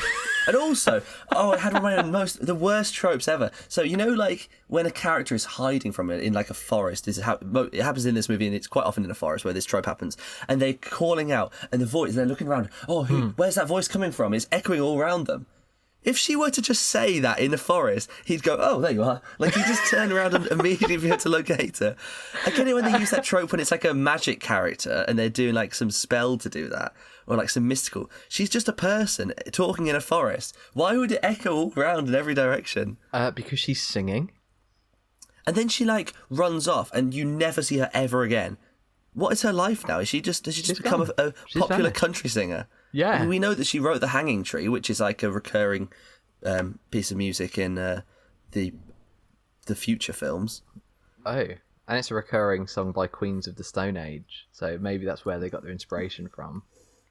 And also, I had one of the worst tropes ever. So, you know, like, when a character is hiding from it in, like, a forest, this is how it happens in this movie, and it's quite often in a forest where this trope happens, and they're calling out, and they're looking around, where's that voice coming from? It's echoing all around them. If she were to just say that in the forest, he'd go, oh, there you are. Like, he'd just turn around and immediately be able to locate her. I get it when they use that trope when it's like a magic character and they're doing like some spell to do that, or like some mystical. She's just a person talking in a forest. Why would it echo all around in every direction? Because she's singing. And then she like runs off and you never see her ever again. What is her life now? Has she just become a popular country singer? Yeah. I mean, we know that she wrote The Hanging Tree, which is like a recurring piece of music in the future films. Oh, and it's a recurring song by Queens of the Stone Age, so maybe that's where they got their inspiration from.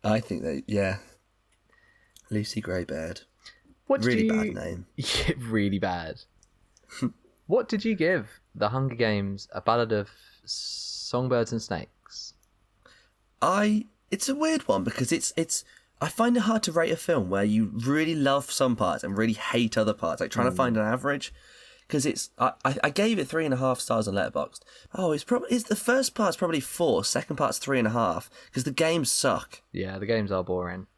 I think that, yeah. Lucy Greybeard. Bad name. Yeah, really bad. What did you give The Hunger Games, A Ballad of Songbirds and Snakes? It's a weird one because it's I find it hard to rate a film where you really love some parts and really hate other parts, like trying to find an average. Because I gave it 3.5 stars on Letterboxd. Oh, it's the first part's probably 4, second part's 3.5 because the games suck. Yeah, the games are boring.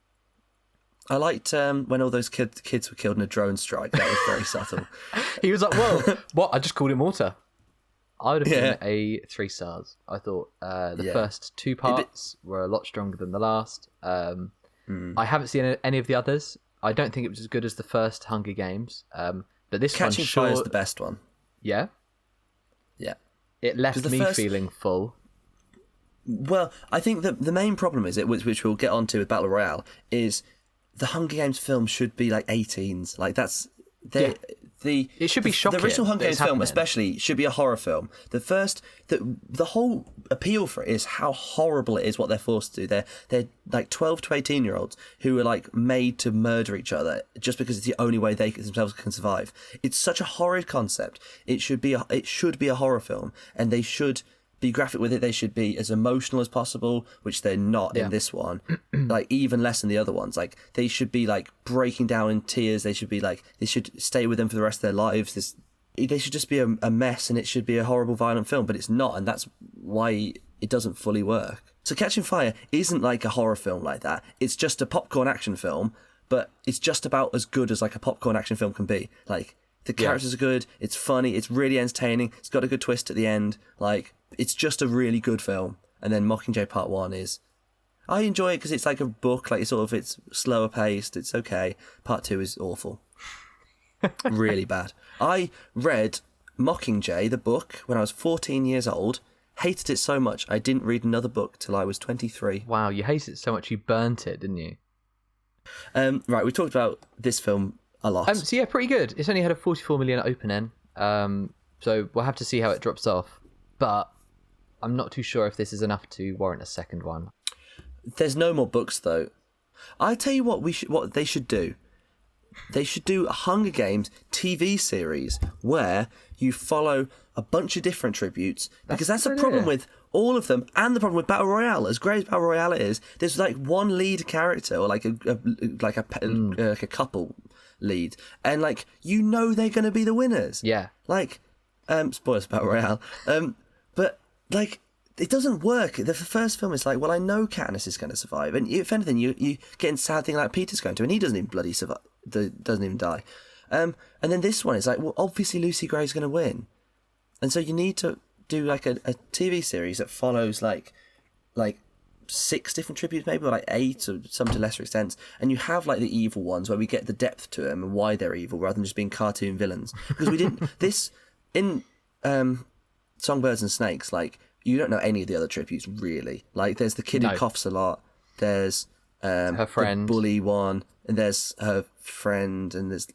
I liked when all those kids were killed in a drone strike. That was very subtle. He was like, "Whoa, what? I just called him Walter." I would have given it a 3 stars. I thought the first 2 parts were a lot stronger than the last. I haven't seen any of the others. I don't think it was as good as the first Hunger Games. But this Catching Fire is the best one. Yeah? Yeah. It left me feeling full. Well, I think the main problem is, which we'll get onto with Battle Royale, is the Hunger Games film should be like 18s. Like, that's... It should be shocking. The original Hunger Games film, especially, should be a horror film. The whole appeal for it is how horrible it is what they're forced to do. They're like 12 to 18-year-olds who are like made to murder each other just because it's the only way they themselves can survive. It's such a horrid concept. It should be a horror film, and they should be graphic with it. They should be as emotional as possible, which they're not in this one. Like, even less than the other ones. Like, they should be like breaking down in tears. They should stay with them for the rest of their lives. They should just be a mess, and it should be a horrible, violent film, but it's not, and that's why it doesn't fully work. So Catching Fire isn't like a horror film like that. It's just a popcorn action film, but it's just about as good as like a popcorn action film can be. Like, the characters are good, it's funny, it's really entertaining, it's got a good twist at the end. Like, it's just a really good film. And then Mockingjay Part 1 is... I enjoy it because it's like a book, like it's slower paced, it's okay. Part 2 is awful. Really bad. I read Mockingjay, the book, when I was 14 years old, hated it so much I didn't read another book till I was 23. Wow, you hated it so much you burnt it, didn't you? Right, we talked about this film a lot. So yeah, pretty good. It's only had a 44 million opening, so we'll have to see how it drops off. But I'm not too sure if this is enough to warrant a second one. There's no more books, though. I tell you what they should do. They should do a Hunger Games TV series where you follow a bunch of different tributes, because that's the problem with all of them, and the problem with Battle Royale. As great as Battle Royale is, there's like one lead character, or like a couple lead, and like they're going to be the winners. Yeah. Like, spoilers for Battle Royale. But like, it doesn't work. The first film is like, well, I know Katniss is going to survive, and if anything, you get in sad thing like Peter's going to, and he doesn't even bloody survive. Doesn't even die. And then this one is like, well, obviously Lucy Gray's going to win, and so you need to do like a TV series that follows like 6 different tributes, maybe, or like 8, or some to lesser extents, and you have like the evil ones where we get the depth to them and why they're evil rather than just being cartoon villains. Because we didn't this in Songbirds and Snakes, like, you don't know any of the other tributes really. Like, there's the kid who coughs a lot, there's her friend, the bully one, and there's her friend, and there's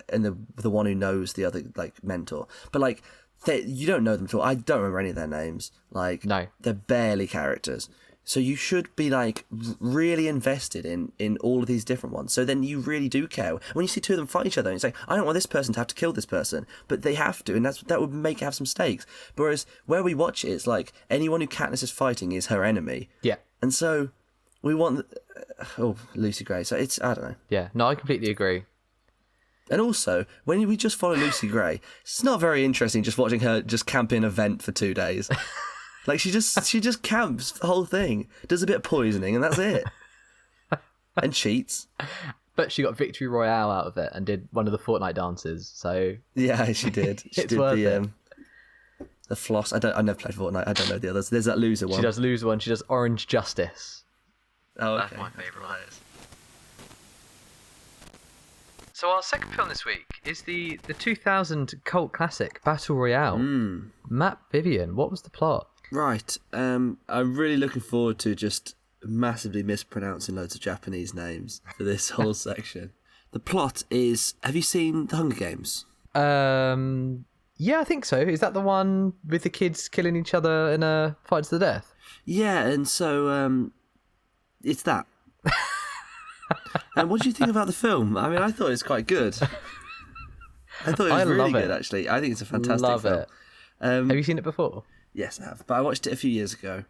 and the one who knows the other like mentor. But like, you don't know them at all. I don't remember any of their names. Like, no, they're barely characters. So you should be like really invested in all of these different ones. So then you really do care when you see 2 of them fight each other. And it's like, I don't want this person to have to kill this person, but they have to, and that would make it have some stakes. Whereas where we watch it, it's like anyone who Katniss is fighting is her enemy. Yeah, and so We want Lucy Gray. So it's, I don't know. Yeah, no, I completely agree. And also, when we just follow Lucy Gray, it's not very interesting just watching her just camp in a vent for 2 days. Like she just camps the whole thing, does a bit of poisoning, and that's it. And cheats. But she got Victory Royale out of it and did one of the Fortnite dances. So yeah, she did. She it's did worth it. The floss. I never played Fortnite. I don't know the others. There's that loser one. She does loser one. She does Orange Justice. Oh, okay. That's my favourite one. So our second film this week is the 2000 cult classic Battle Royale. Matt, Vivian, what was the plot? Right. I'm really looking forward to just massively mispronouncing loads of Japanese names for this whole section. The plot is, have you seen The Hunger Games? Yeah, I think so. Is that the one with the kids killing each other in a fight to the death? Yeah, and so it's that. And what do you think about the film? I mean, I thought it was quite good. I thought it was really good, actually. I think it's a fantastic film. Have you seen it before? Yes, I have. But I watched it a few years ago,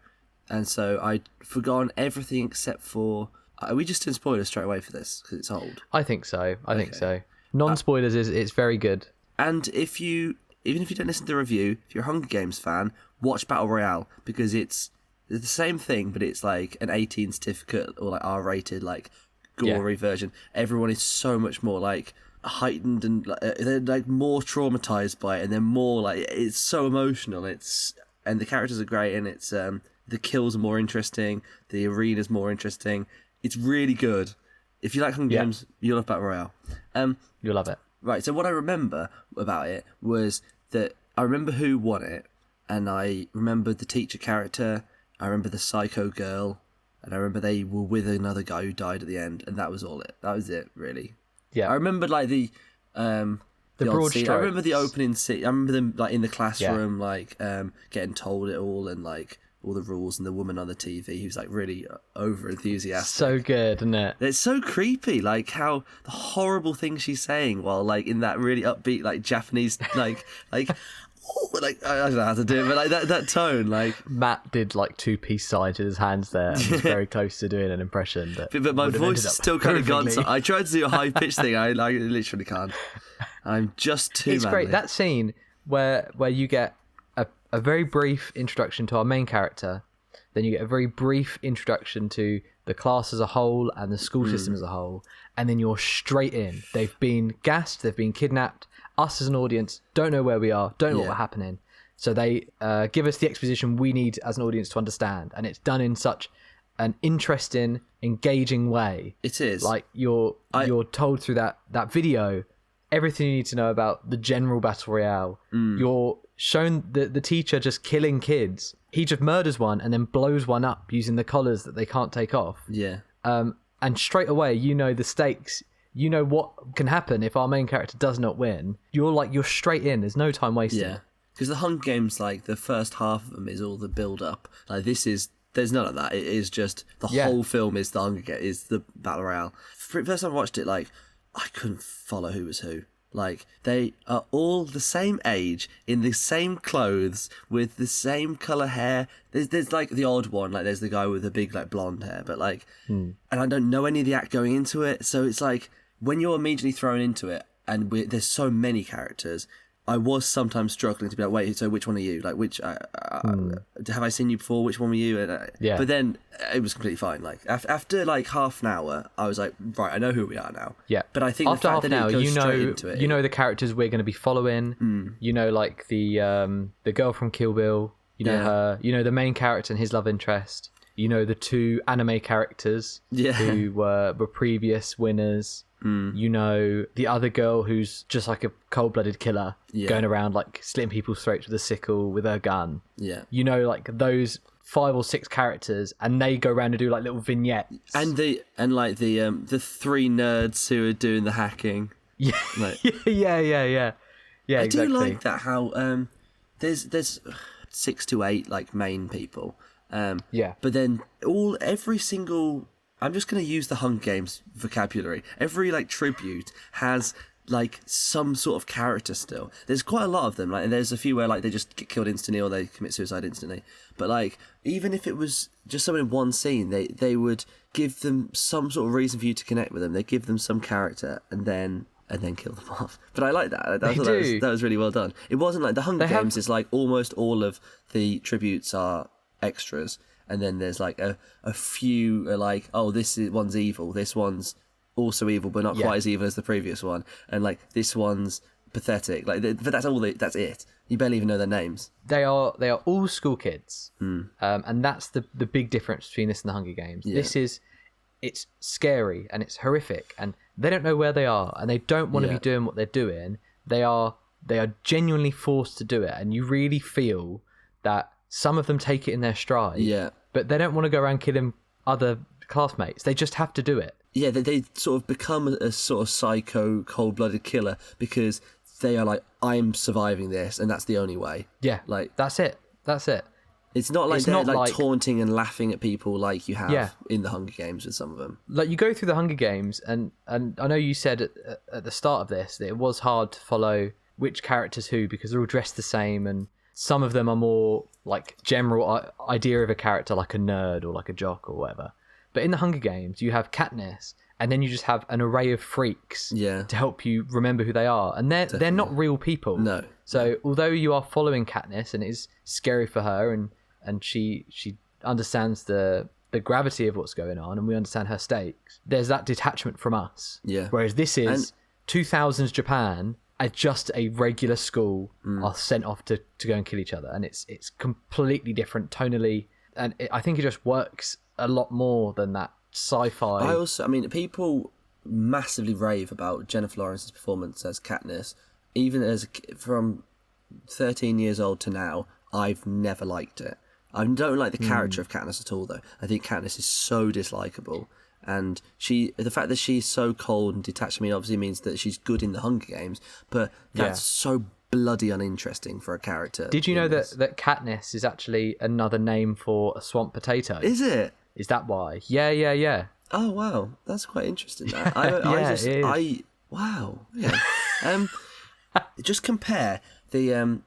and so I'd forgotten everything except for... Are we just in spoilers straight away for this? Because it's old. I think so. I think so. Non-spoilers it's very good. And even if you don't listen to the review, if you're a Hunger Games fan, watch Battle Royale, because it's the same thing, but it's like an 18 certificate or like R-rated, like gory version. Everyone is so much more like heightened and they're like more traumatized by it, and they're more like, it's so emotional. And the characters are great, and it's the kills are more interesting, the arena's more interesting. It's really good. If you like Hunger Games, you'll love Battle Royale. You'll love it. Right, so what I remember about it was that I remember who won it, and I remember the teacher character, I remember the psycho girl, and I remember they were with another guy who died at the end, and that was all it. That was it, really. Yeah. I remember like the broad scene. strokes. I remember the opening scene. I remember them like in the classroom, like getting told it all, and like all the rules, and the woman on the TV who's like really over enthusiastic. So good, isn't it? It's so creepy, like how the horrible things she's saying while like in that really upbeat like Japanese like like I don't know how to do it, but like that tone, like Matt did like 2-piece signs with his hands there and was very close to doing an impression. But my voice is still kind of gone. So I tried to do a high pitch thing. I literally can't. I'm just too. It's manly. great, that scene where you get a very brief introduction to our main character, then you get a very brief introduction to the class as a whole and the school system as a whole, and then you're straight in. They've been gassed, they've been kidnapped. Us as an audience don't know where we are, don't know what's happening. So they give us the exposition we need as an audience to understand, and it's done in such an interesting, engaging way. It is. Like you're told through that video everything you need to know about the general Battle Royale. You're shown the teacher just killing kids. He just murders one and then blows one up using the collars that they can't take off. Yeah. And straight away, you know the stakes. You know what can happen if our main character does not win. You're straight in. There's no time wasted. Yeah. Because the Hunger Games, like the first half of them is all the build up. Like there's none of that. It is just the whole film is the Hunger Games, is the Battle Royale. First time I watched it, like I couldn't follow who was who. Like, they are all the same age, in the same clothes, with the same colour hair. There's like the odd one, like there's the guy with the big like blonde hair, but like, and I don't know any of the act going into it, so it's like, when you're immediately thrown into it, and there's so many characters, I was sometimes struggling to be like, wait, so which one are you? Like, which have I seen you before? Which one were you? And, but then it was completely fine. Like after like half an hour, I was like, right, I know who we are now. Yeah. But I think after the fact half that an hour, it goes straight into it, you know the characters we're going to be following. You know, like the girl from Kill Bill. You know her. You know the main character and his love interest. You know the 2 anime characters who were previous winners. You know the other girl who's just like a cold-blooded killer going around like slitting people's throats with a sickle with her gun. You know, like those 5 or 6 characters, and they go around and do like little vignettes. And the 3 nerds who are doing the hacking. Yeah, like, yeah. I exactly. do like that how there's 6 to 8 like main people. But then every single, I'm just going to use the Hunger Games vocabulary. Every like tribute has like some sort of character still. There's quite a lot of them. Like, and there's a few where like they just get killed instantly or they commit suicide instantly. But like, even if it was just someone in one scene, they would give them some sort of reason for you to connect with them. They give them some character and then kill them off. But I like that. I thought that was really well done. It wasn't like the Hunger Games is like almost all of the tributes are extras, and then there's like a few are like, oh, one's evil, this one's also evil but not quite as evil as the previous one, and like this one's pathetic. Like, but that's it. You barely even know their names. They are all school kids, and that's the big difference between this and the Hunger Games. Yeah. It's scary and it's horrific, and they don't know where they are, and they don't want to be doing what they're doing. They are genuinely forced to do it, and you really feel that some of them take it in their stride. Yeah. But they don't want to go around killing other classmates. They just have to do it. Yeah, they sort of become a sort of psycho, cold-blooded killer because they are like, I'm surviving this, and that's the only way. Yeah, like that's it. It's not like they're like taunting and laughing at people like you have in the Hunger Games with some of them. Like, you go through the Hunger Games, and I know you said at the start of this that it was hard to follow which character's who because they're all dressed the same, and some of them are more like general idea of a character, like a nerd or like a jock or whatever. But in the Hunger Games, you have Katniss, and then you just have an array of freaks to help you remember who they are. And they're not real people. No. So although you are following Katniss, and it is scary for her, and she understands the gravity of what's going on, and we understand her stakes, there's that detachment from us. Yeah. Whereas this is 2000s Japan, just a regular school are sent off to go and kill each other. And it's completely different tonally. And I think it just works a lot more than that sci-fi. I mean, people massively rave about Jennifer Lawrence's performance as Katniss. Even from 13 years old to now, I've never liked it. I don't like the character of Katniss at all, though. I think Katniss is so dislikable. And the fact that she's so cold and detached from me obviously means that she's good in the Hunger Games, but that's so bloody uninteresting for a character. Did you know that Katniss is actually another name for a swamp potato? Is it? Is that why? Yeah. Oh wow, that's quite interesting. That. Wow. Yeah. Just compare the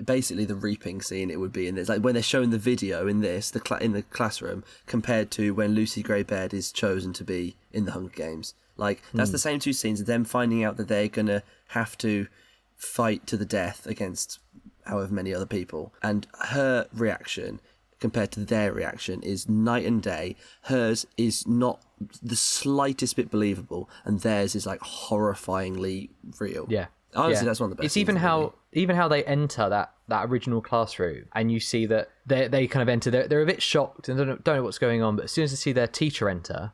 basically the reaping scene it would be in this, like when they're showing the video in this, in the classroom, compared to when Lucy Greybeard is chosen to be in the Hunger Games. Like, that's the same two scenes of them finding out that they're gonna have to fight to the death against however many other people, and her reaction compared to their reaction is night and day. Hers is not the slightest bit believable, and theirs is like horrifyingly real. Yeah. Honestly, that's one of the best. It's even how they enter that original classroom, and you see that they kind of enter. They're a bit shocked and don't know what's going on. But as soon as they see their teacher enter,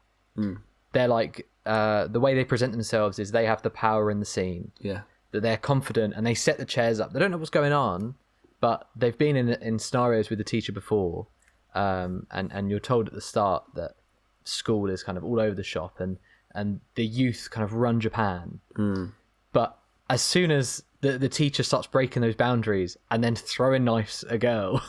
they're like, the way they present themselves is they have the power in the scene. Yeah, that they're confident, and they set the chairs up. They don't know what's going on, but they've been in scenarios with the teacher before, and you're told at the start that school is kind of all over the shop, and the youth kind of run Japan. But as soon as the teacher starts breaking those boundaries and then throwing knives at a girl,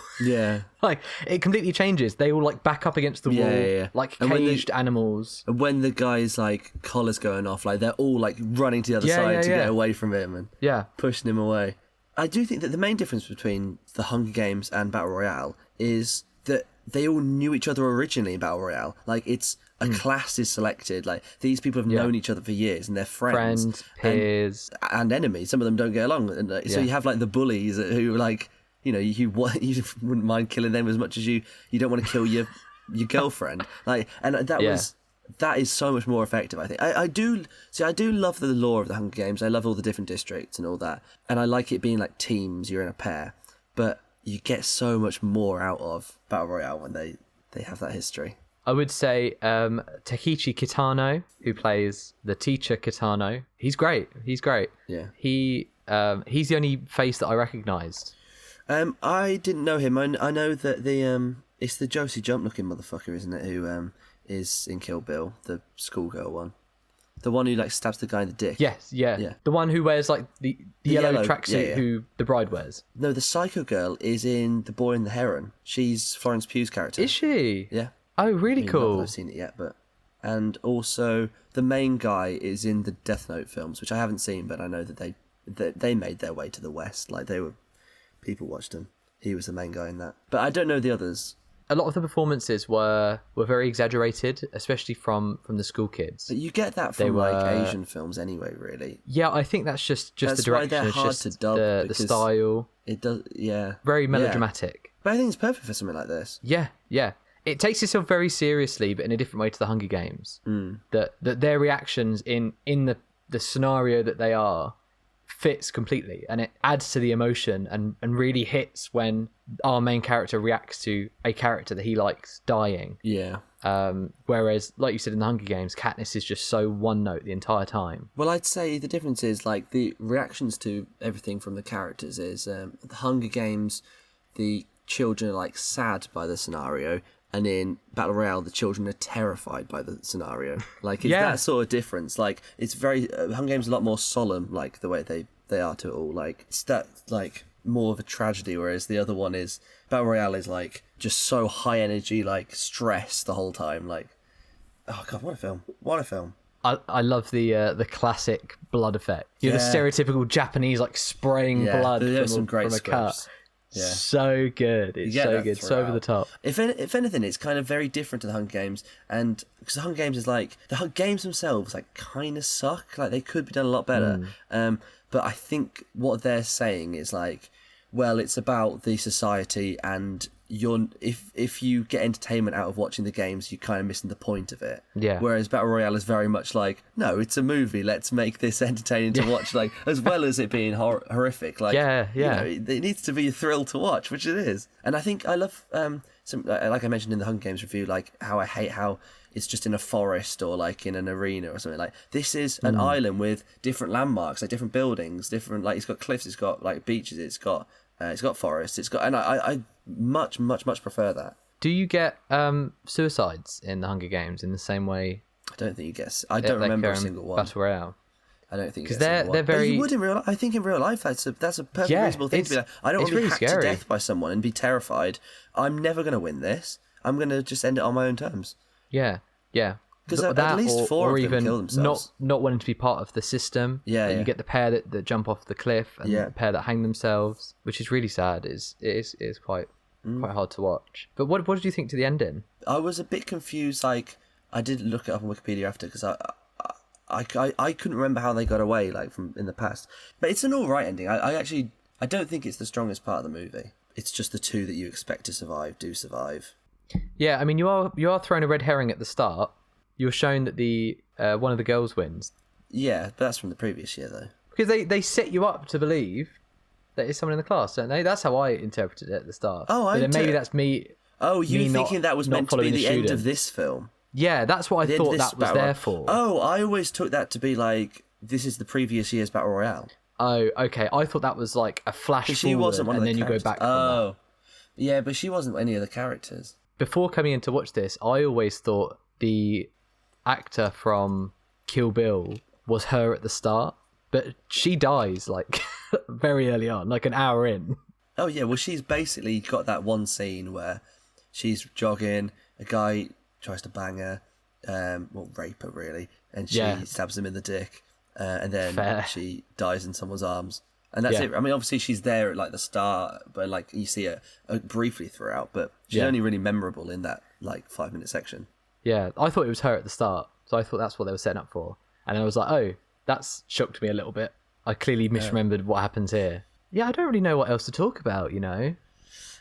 like, it completely changes. They all like back up against the wall, like caged animals. And when the guy's like collar's going off, like they're all like running to the other side to get away from him and pushing him away. I do think that the main difference between the Hunger Games and Battle Royale is that they all knew each other originally in Battle Royale. Like, it's a class is selected. Like, these people have known each other for years, and they're friends, peers, and enemies. Some of them don't get along, and so you have like the bullies who, like, you know, you wouldn't mind killing them as much as you don't want to kill your girlfriend. Like, and that is so much more effective, I think. I do love the lore of the Hunger Games. I love all the different districts and all that, and I like it being like teams. You're in a pair, but you get so much more out of Battle Royale when they have that history. I would say Takechi Kitano, who plays the teacher Kitano, he's great. Yeah. He's the only face that I recognised. I didn't know him. I know that it's the Josie Jump looking motherfucker, isn't it? Who is in Kill Bill, the schoolgirl one. The one who like stabs the guy in the dick. Yes, yeah. The one who wears like the yellow tracksuit who the bride wears. No, the psycho girl is in The Boy and the Heron. She's Florence Pugh's character. Is she? Yeah. Oh, really cool. Not that I've seen it yet, but and also the main guy is in the Death Note films, which I haven't seen, but I know that they made their way to the West. Like people watched him. He was the main guy in that, but I don't know the others. A lot of the performances were very exaggerated, especially from the school kids. But you get that from like Asian films anyway, really. Yeah, I think that's just That's the direction. why they're hard it's just to dub the because style. It does, yeah. Very melodramatic. But I think it's perfect for something like this. Yeah. It takes itself very seriously, but in a different way to the Hunger Games. That their reactions in the scenario that they are fits completely, and it adds to the emotion and really hits when our main character reacts to a character that he likes dying. Yeah. Whereas, like you said in the Hunger Games, Katniss is just so one note the entire time. Well, I'd say the difference is like the reactions to everything from the characters is the Hunger Games, the children are like sad by the scenario, and in Battle Royale, the children are terrified by the scenario. Like, it's that sort of difference. Like, it's very Hunger Games is a lot more solemn, like the way they are to it all. Like, it's that like more of a tragedy, whereas the other one is Battle Royale is like just so high energy, like stress the whole time. Like, oh god, what a film! What a film! I love the classic blood effect. The stereotypical Japanese like spraying blood from a cut. Yeah. So good. It's so good. So over the top. If anything, it's kind of very different to the Hunger Games, and because the Hunger Games is like the Hunger Games themselves like kind of suck. Like they could be done a lot better. But I think what they're saying is like, well, it's about the society, and if you get entertainment out of watching the games, you're kind of missing the point of it. Yeah. Whereas Battle Royale is very much like, no, it's a movie. Let's make this entertaining to watch, like as well as it being horrific. Like, you know, it needs to be a thrill to watch, which it is. And I think I love like I mentioned in the Hunger Games review, like how I hate how it's just in a forest or like in an arena or something. Like this is an island with different landmarks, like different buildings, different like it's got cliffs, it's got like beaches, it's got forests, it's got, and I much prefer that. Do you get suicides in the Hunger Games in the same way? I don't think you get. I don't remember a single one. Battle Royale. I don't think because they're very. But you would in real life. I think in real life that's a perfectly reasonable thing to be like. I don't want to be hacked to death by someone and be terrified. I'm never going to win this. I'm going to just end it on my own terms. Yeah. Because at least four of them kill themselves. Not wanting to be part of the system. Yeah. You get the pair that jump off the cliff and the pair that hang themselves, which is really sad. It is quite hard to watch. But what did you think to the ending? I was a bit confused. Like I did look it up on Wikipedia after because I couldn't remember how they got away like from in the past. But it's an all right ending. I don't think it's the strongest part of the movie. It's just the two that you expect to survive do survive. Yeah, I mean you are thrown a red herring at the start. You're shown that the one of the girls wins. Yeah, but that's from the previous year though. Because they set you up to believe that it's someone in the class, don't they? That's how I interpreted it at the start. Oh, then maybe that's me. Oh, you thinking that was meant to be the end of this film? Yeah, that's what I thought that was there for. Oh, I always took that to be like this is the previous year's Battle Royale. Oh, okay. I thought that was like a flash forward, she wasn't one of the and then characters. You go back. Oh, yeah, but she wasn't any of the characters. Before coming in to watch this, I always thought the actor from Kill Bill was her at the start, but she dies like very early on, like an hour in. Oh yeah, well she's basically got that one scene where she's jogging, a guy tries to bang her, rape her really, and she stabs him in the dick, and then she dies in someone's arms, and that's it. I mean, obviously she's there at like the start, but like you see her briefly throughout, but she's only really memorable in that like 5-minute section. Yeah, I thought it was her at the start, so I thought that's what they were setting up for. And I was like, oh, that's shocked me a little bit. I clearly misremembered what happens here. Yeah, I don't really know what else to talk about, you know?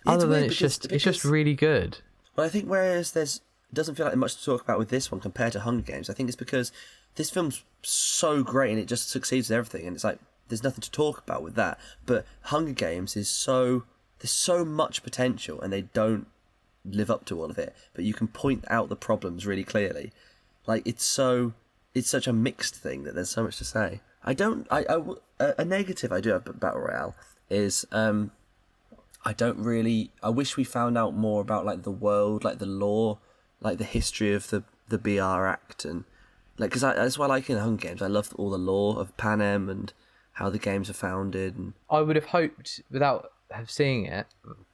Other than it's just really good. Well, I think whereas it doesn't feel like there's much to talk about with this one compared to Hunger Games, I think it's because this film's so great and it just succeeds with everything, and it's like, there's nothing to talk about with that. But Hunger Games there's so much potential and they don't live up to all of it, but you can point out the problems really clearly. Like it's such a mixed thing that there's so much to say. A negative I do have about Battle Royale is I wish we found out more about like the world, like the lore, like the history of the BR Act, and like because that's what I like in the Hunger Games. I love all the lore of Panem and how the games are founded. And I would have hoped, without seeing it,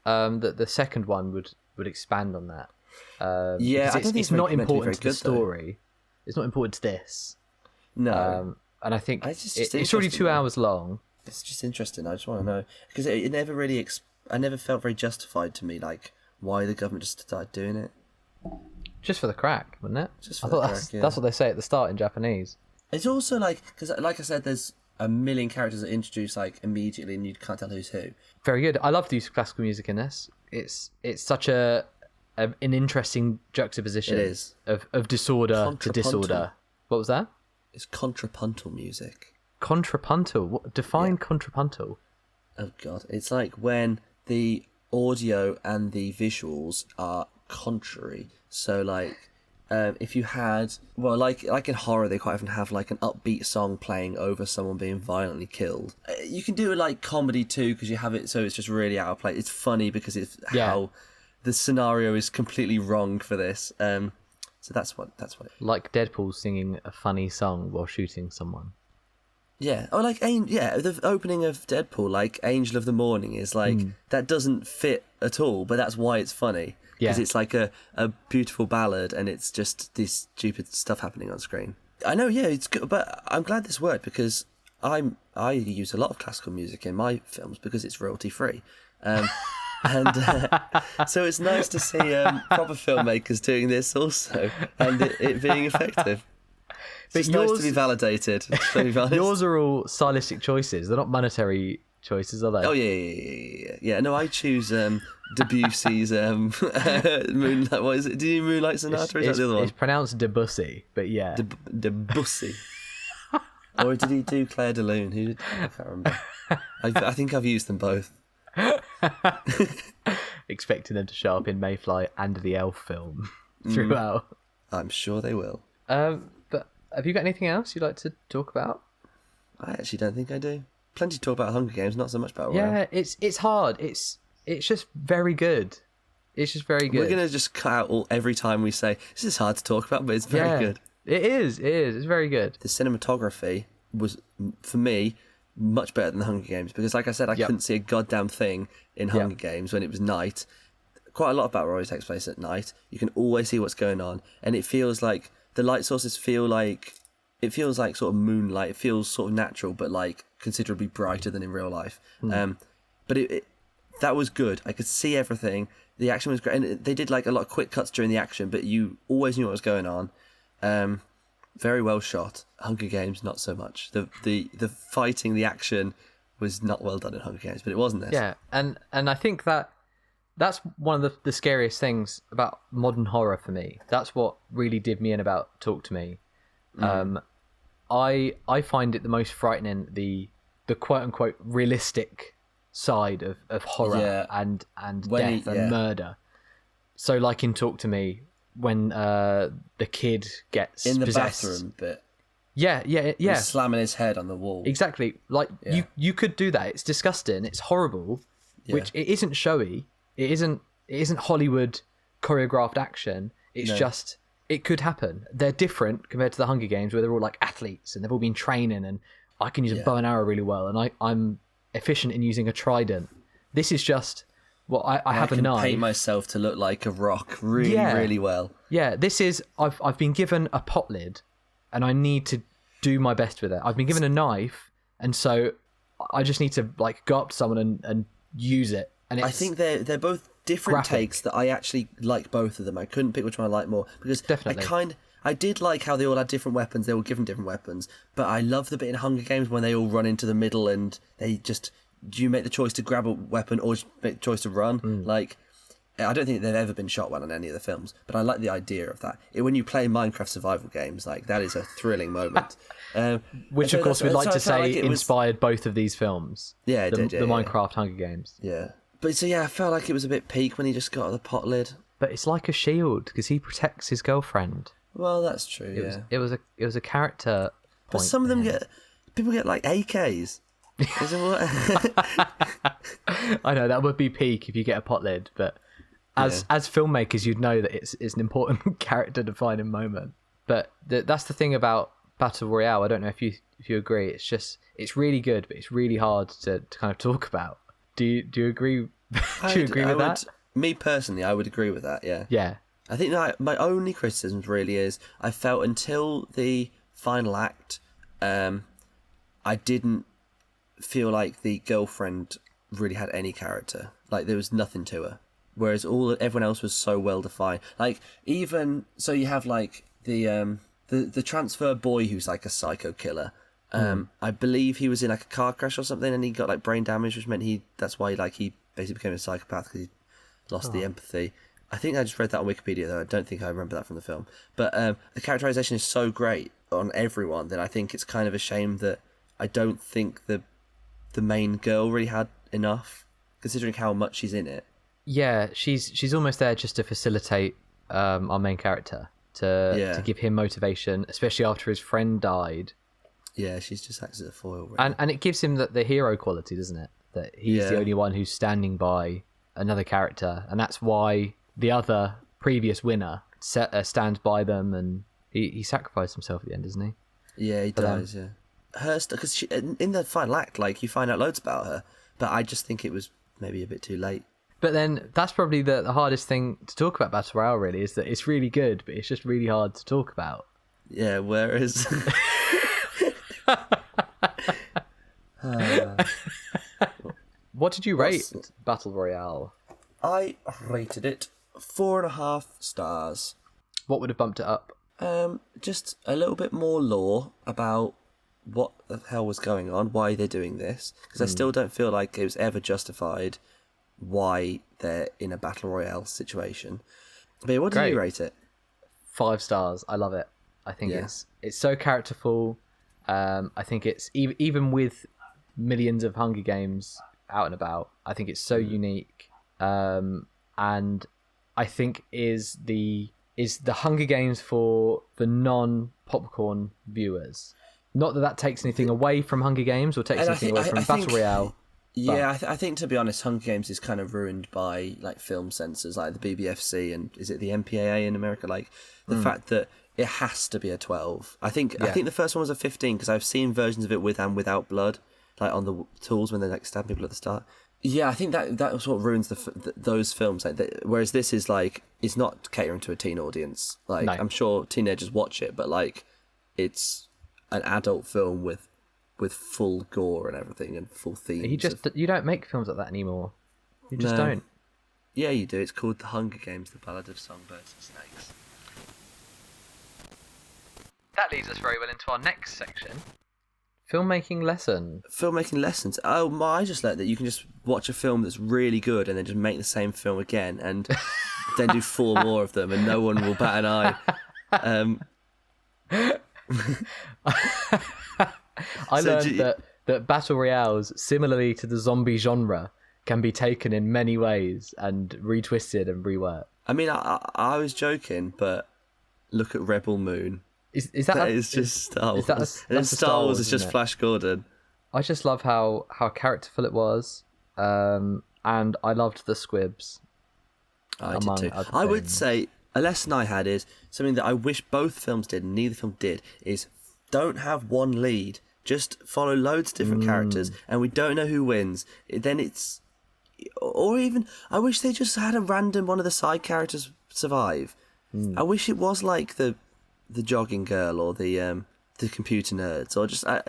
that the second one would expand on that. I don't think it's not important to the story. it's not important to this. No. And I think It's it's already 2 hours long. It's just interesting. I just want to know because it never really. I never felt very justified to me, like why the government just started doing it. Just for the crack, wouldn't it? Just for the crack. That's what they say at the start in Japanese. It's also like because, like I said, there's a million characters that introduce like immediately, and you can't tell who's who. Very good. I love the use of classical music in this. It's such an interesting juxtaposition. It is of disorder to disorder. What was that? It's contrapuntal music. Contrapuntal. Define contrapuntal. Oh god, it's like when the audio and the visuals are contrary. So like, if you had like in horror, they quite often have like an upbeat song playing over someone being violently killed. You can do it like comedy too because you have it so it's just really out of place. It's funny because it's how the scenario is completely wrong for this. So that's what. Like Deadpool singing a funny song while shooting someone. Yeah, or like the opening of Deadpool, like Angel of the Morning, is like that doesn't fit at all, but that's why it's funny because it's like a beautiful ballad, and it's just this stupid stuff happening on screen. I know, yeah, it's good, but I'm glad this worked because I use a lot of classical music in my films because it's royalty free. And so it's nice to see proper filmmakers doing this also, and it being effective. It's nice to be validated. Yours are all stylistic choices. They're not monetary choices, are they? Oh yeah. No, I choose Debussy's Moonlight. What is it? Do you Moonlight Sonata? Is that the other one? It's pronounced Debussy, but yeah. Debussy. Or did he do Claire de Lune? I can't remember. I think I've used them both. Expecting them to show up in Mayfly and the Elf film throughout. I'm sure they will. But have you got anything else you'd like to talk about? I actually don't think I do. Plenty to talk about Hunger Games, not so much Battle Royale. Yeah, it's hard. It's just very good. It's just very good. We're gonna just cut out every time we say this is hard to talk about, but it's very good. It is. It's very good. The cinematography was, for me, much better than the Hunger Games because, like I said, I couldn't see a goddamn thing in Hunger Games when it was night. Quite a lot of Battle Royale takes place at night. You can always see what's going on, and it feels like the light sources feel like sort of moonlight. It feels sort of natural, but like considerably brighter than in real life. But that was good. I could see everything. The action was great, and they did like a lot of quick cuts during the action, but you always knew what was going on. Very well shot. Hunger Games, not so much. The fighting, the action was not well done in Hunger Games, but it wasn't this. Yeah, and I think that's one of the scariest things about modern horror for me. That's what really did me in about Talk to Me. I find it the most frightening, the quote unquote realistic side of horror and death and murder. So like in Talk to Me, when the kid gets in the possessed. bathroom bit. Yeah. He's slamming his head on the wall. Exactly. Like you could do that. It's disgusting. It's horrible. Yeah. Which it isn't showy. It isn't Hollywood choreographed action. It's just it could happen. They're different compared to the Hunger Games where they're all like athletes and they've all been training and I can use a bow and arrow really well and I'm efficient in using a trident. This is just I have a knife. I can paint myself to look like a rock really well. Yeah, this is I've been given a pot lid and I need to do my best with it. I've been given a knife and so I just need to like go up to someone and use it. And I think they're both different graphic. takes that I actually like both of them. I couldn't pick which one I like more because definitely. I did like how they all had different weapons. They were given different weapons, but I love the bit in Hunger Games when they all run into the middle and they just. Do you make the choice to grab a weapon or just make the choice to run? Like, I don't think they've ever been shot well in any of the films, but I like the idea of that. When you play Minecraft survival games, like that is a thrilling moment. Which, of course, we'd like to say inspired both of these films. Yeah, it did. The Minecraft Hunger Games. Yeah. But so, I felt like it was a bit peak when he just got the pot lid. But it's like a shield because he protects his girlfriend. Well, that's true, It was a character But some of them people get like AKs. I know that would be peak if you get a pot lid, but as filmmakers, you'd know that it's an important character defining moment. But that's the thing about Battle Royale. I don't know if you agree. It's really good, but it's really hard to kind of talk about. Do you agree? Do you agree with that? Me personally, I would agree with that. Yeah. Yeah. I think that my only criticism really is I felt until the final act, I didn't feel like the girlfriend really had any character. Like, there was nothing to her. Whereas everyone else was so well defined. Like, even so, you have like the transfer boy who's like a psycho killer. I believe he was in like a car crash or something, and he got like brain damage, which meant that's why he basically became a psychopath because he lost the empathy. I think I just read that on Wikipedia, though. I don't think I remember that from the film. But the characterization is so great on everyone that I think it's kind of a shame that I don't think the main girl really had enough, considering how much she's in it. Yeah, she's almost there just to facilitate our main character, to give him motivation, especially after his friend died. Yeah, she's just acts as a foil. Really. And it gives him the hero quality, doesn't it? That he's the only one who's standing by another character, and that's why the other previous winner stands by them, and he sacrificed himself at the end, doesn't he? Yeah, he does. Yeah, her because in the final act, like, you find out loads about her, but I just think it was maybe a bit too late. But then that's probably the hardest thing to talk about Battle Royale, really, is that it's really good, but it's just really hard to talk about. Yeah, whereas... What did you rate Battle Royale? I rated it 4.5 stars. What would have bumped it up? Just a little bit more lore about what the hell was going on, why they're doing this, because I still don't feel like it was ever justified why they're in a Battle Royale situation. But yeah, what did you rate it? 5 stars. I love it. I think it's so characterful. I think it's even with millions of Hunger Games out and about, I think it's so unique. And I think is the Hunger Games for the non-popcorn viewers. Not that takes anything away from Hunger Games or takes anything away from Battle Royale. Yeah, I think, to be honest, Hunger Games is kind of ruined by like film censors, like the BBFC and is it the MPAA in America? Like the fact that it has to be a 12. I think the first one was a 15 because I've seen versions of it with and without blood, like on the tools when they like stab people at the start. Yeah, I think that sort of ruins those films. Like whereas this is like, it's not catering to a teen audience. Like, no. I'm sure teenagers watch it, but like it's an adult film with full gore and everything and full themes. You don't make films like that anymore. You just don't. Yeah, you do. It's called The Hunger Games: The Ballad of Songbirds and Snakes. That leads us very well into our next section. Filmmaking lesson. Filmmaking lessons. Oh, I just learned that you can just watch a film that's really good and then just make the same film again and then do 4 more of them and no one will bat an eye. I learned that Battle Royales, similarly to the zombie genre, can be taken in many ways and retwisted and reworked. I mean, I was joking, but look at Rebel Moon. Is that just Star Wars. And Star Wars is just Flash Gordon. I just love how characterful it was, and I loved the squibs. I did too. I would say a lesson I had is something that I wish both films did and neither film did is don't have one lead. Just follow loads of different characters, and we don't know who wins. Then it's, or even I wish they just had a random one of the side characters survive. I wish it was like the jogging girl or the computer nerds, or just I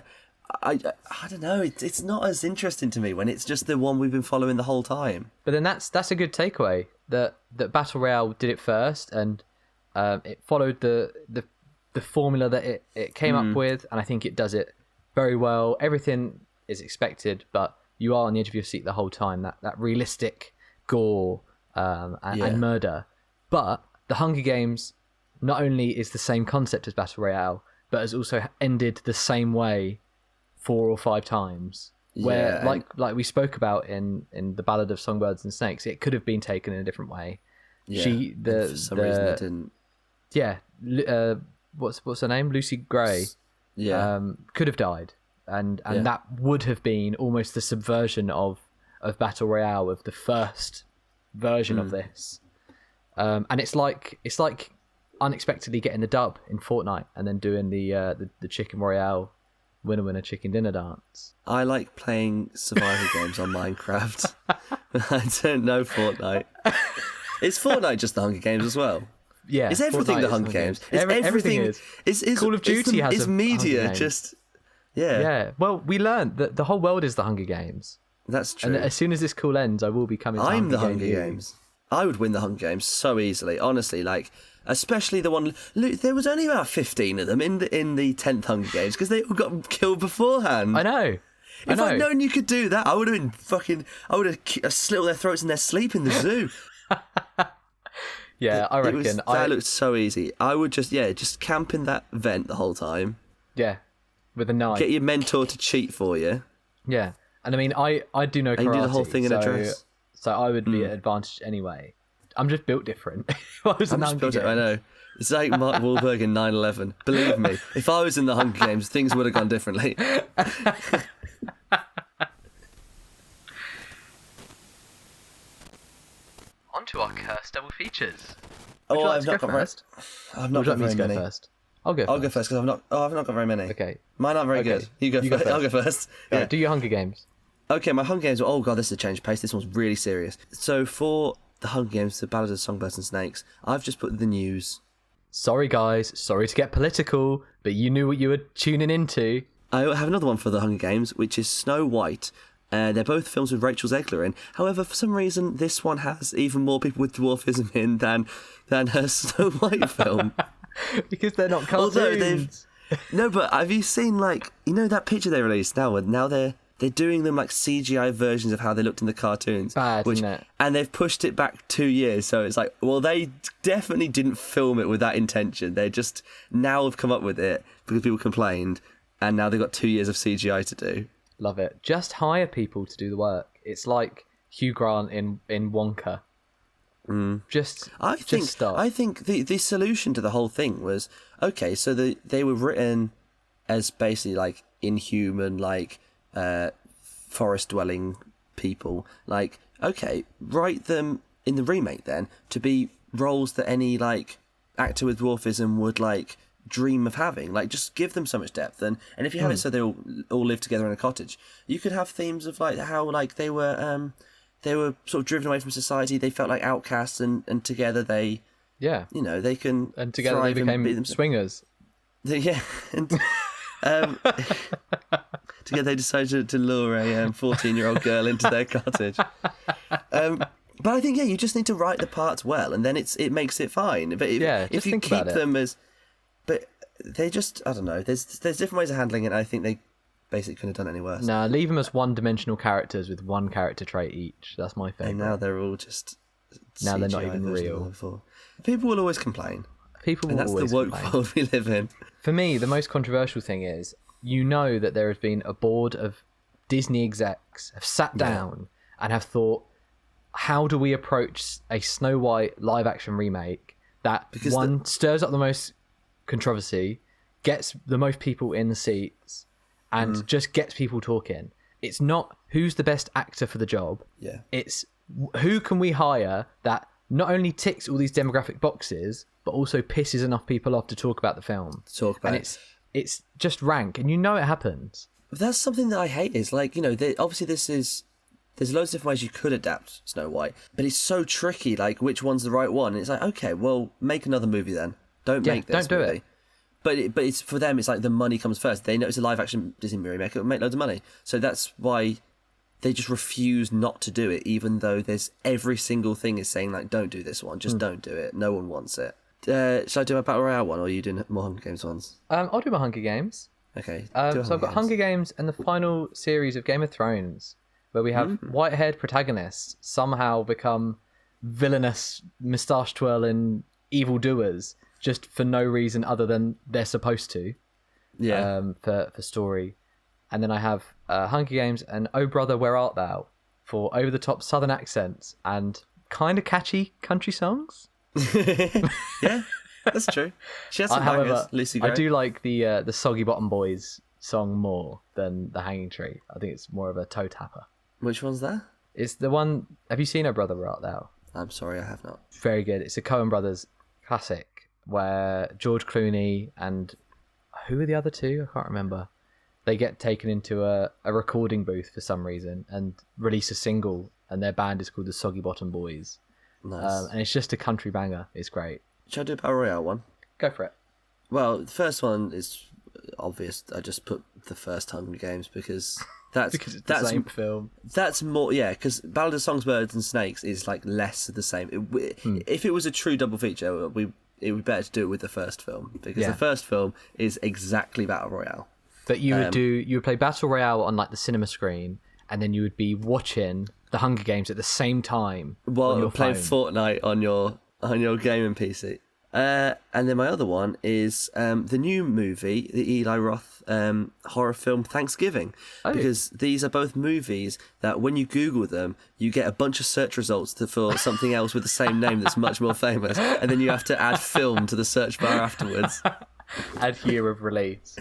don't know. It's not as interesting to me when it's just the one we've been following the whole time. But then that's a good takeaway that Battle Royale did it first, and it followed the formula that it came up with, and I think it does it very well. Everything is expected, but you are on the edge of your seat the whole time. That realistic gore and murder. But the Hunger Games not only is the same concept as Battle Royale, but has also ended the same way 4 or 5 times. Where, like we spoke about in the Ballad of Songbirds and Snakes, it could have been taken in a different way. Yeah, for some reason it didn't. Yeah, what's her name? Lucy Gray. Yeah, could have died, and that would have been almost the subversion of Battle Royale, of the first version of this. And it's like unexpectedly getting the dub in Fortnite and then doing the Chicken Royale winner chicken dinner dance. I like playing survival games on Minecraft. I don't know Fortnite. Is Fortnite just the Hunger Games as well? Yeah, It's everything Fortnite the is Hunger Games. It's Everything everything. is. It's Call of Duty has it's a media. Hunger Games. Just yeah. Yeah. Well, we learned that the whole world is the Hunger Games. That's true. And as soon as this call ends, I will be coming to I'm the Hunger Game Games. I would win the Hunger Games so easily, honestly. Like, especially the one. Look, there was only about 15 of them in the 10th Hunger Games because they all got killed beforehand. I know. If I'd known you could do that, I would have been fucking. I would have slit all their throats in their sleep in the zoo. Yeah, I reckon. That looked so easy. I would just camp in that vent the whole time. Yeah, with a knife. Get your mentor to cheat for you. Yeah, and I mean, I do know karate. And you do the whole thing in a dress. So I would be at advantage anyway. I'm just built different. If I was in the Hunger Games. I know. It's like Mark Wahlberg in 9/11. Believe me, if I was in the Hunger Games, things would have gone differently. On to our cursed double features. Oh, I've not got first. I've not got very many. First? I'll go first because I've not got very many. Okay. Mine aren't very good. You go first. I'll go first. Yeah. Do your Hunger Games. Okay, my Hunger Games. Oh god, this is a change of pace. This one's really serious. So for the Hunger Games, the Ballad of Songbirds and Snakes, I've just put the news. Sorry, guys. Sorry to get political, but you knew what you were tuning into. I have another one for the Hunger Games, which is Snow White. They're both films with Rachel Zegler in. However, for some reason, this one has even more people with dwarfism in than her Snow White film. Because they're not cartoons. No, but have you seen that picture they released now? Now they're doing them like CGI versions of how they looked in the cartoons. Bad, isn't it? And they've pushed it back 2 years, so it's like, well, they definitely didn't film it with that intention. They just now have come up with it because people complained, and now they've got 2 years of CGI to do. Love it. Just hire people to do the work. It's like Hugh Grant in Wonka. I think the solution to the whole thing was, okay, so they were written as basically like inhuman, like forest dwelling people. Like, okay, write them in the remake then to be roles that any like actor with dwarfism would like dream of having. Like, just give them so much depth. And if you have it so they all live together in a cottage, you could have themes of like how like they were sort of driven away from society. They felt like outcasts, and together they they can, and together they became swingers. Yeah, and together they decided to lure a 14-year-old girl into their cottage. But I think you just need to write the parts well, and then it makes it fine. But if you keep them as, but they just, I don't know. There's different ways of handling it. And I think they basically couldn't have done any worse. Nah, leave them as one-dimensional characters with one character trait each. That's my favourite. And now they're all just now CGI they're not even real. People will always complain. And that's the woke world we live in. For me, the most controversial thing is, you know that there has been a board of Disney execs have sat down and have thought, how do we approach a Snow White live-action remake that stirs up the most controversy, gets the most people in the seats, and just gets people talking. It's not who's the best actor for the job. Yeah. It's who can we hire that not only ticks all these demographic boxes, but also pisses enough people off to talk about the film. It's just rank, and you know it happens. That's something that I hate. Is like, obviously there's loads of different ways you could adapt Snow White, but it's so tricky. Like, which one's the right one? And it's like, okay, well, make another movie then. Don't make this. Don't do movie. But it's for them. It's like the money comes first. They know it's a live action Disney remake. It'll make loads of money. So that's why they just refuse not to do it, even though there's every single thing is saying like, don't do this one. Just don't do it. No one wants it. Shall I do a Battle Royale one, or are you doing more Hunger Games ones? I'll do my Hunger Games. Okay. So I've got Hunger Games and the final series of Game of Thrones, where we have white-haired protagonists somehow become villainous, moustache twirling evildoers just for no reason other than they're supposed to. Yeah. For story, and then I have Hunger Games and Oh Brother Where Art Thou for over-the-top Southern accents and kind of catchy country songs. Yeah, that's true. She has some bangers, Lucy Gray. I do like the Soggy Bottom Boys song more than the Hanging Tree. I think it's more of a toe tapper. Which one's that? It's the one. Have you seen Oh Brother Where Art Thou? I'm sorry, I have not. Very good. It's a Coen Brothers classic where George Clooney and who are the other two? I can't remember. They get taken into a recording booth for some reason and release a single, and their band is called the Soggy Bottom Boys. Nice. And it's just a country banger. It's great. Should I do a Battle Royale one? Go for it. Well, the first one is obvious. I just put the first Hunger Games because that's Because it's the same film. That's more, yeah. Because Ballad of Songbirds and Snakes is like less of the same. If it was a true double feature, it would be better to do it with the first film because the first film is exactly Battle Royale. But you would play Battle Royale on like the cinema screen, and then you would be watching the Hunger Games at the same time while you're playing Fortnite on your gaming PC. And then my other one is the new movie, the Eli Roth horror film Thanksgiving, because these are both movies that when you Google them, you get a bunch of search results for something else with the same name that's much more famous, and then you have to add film to the search bar afterwards. Add year of release.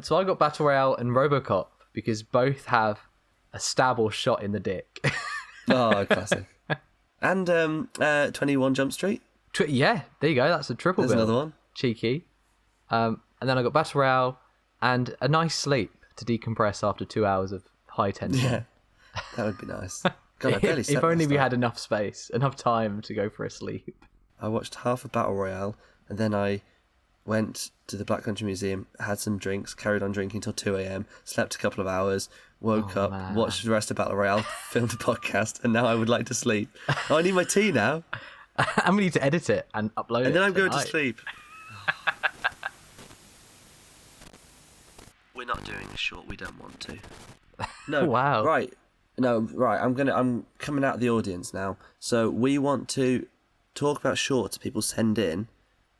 So I got Battle Royale and RoboCop because both have a stab or shot in the dick. Oh, classic. And 21 Jump Street. Yeah, there you go. That's a triple bill. There's another one. Cheeky. And then I got Battle Royale and a nice sleep to decompress after 2 hours of high tension. Yeah, that would be nice. God, I barely slept if only last we night. had enough space, enough time to go for a sleep. I watched half of Battle Royale, and then I went to the Black Country Museum, had some drinks, carried on drinking till 2 a.m, slept a couple of hours, woke up, man. watched the rest of Battle Royale, filmed a podcast, and now I would like to sleep. Oh, I need my tea now. And we need to edit it and upload it. And then I'm going to tonight. sleep. We're not doing a short, we don't want to. No. Wow. Right. No, right. I'm coming out of the audience now. So we want to talk about shorts people send in.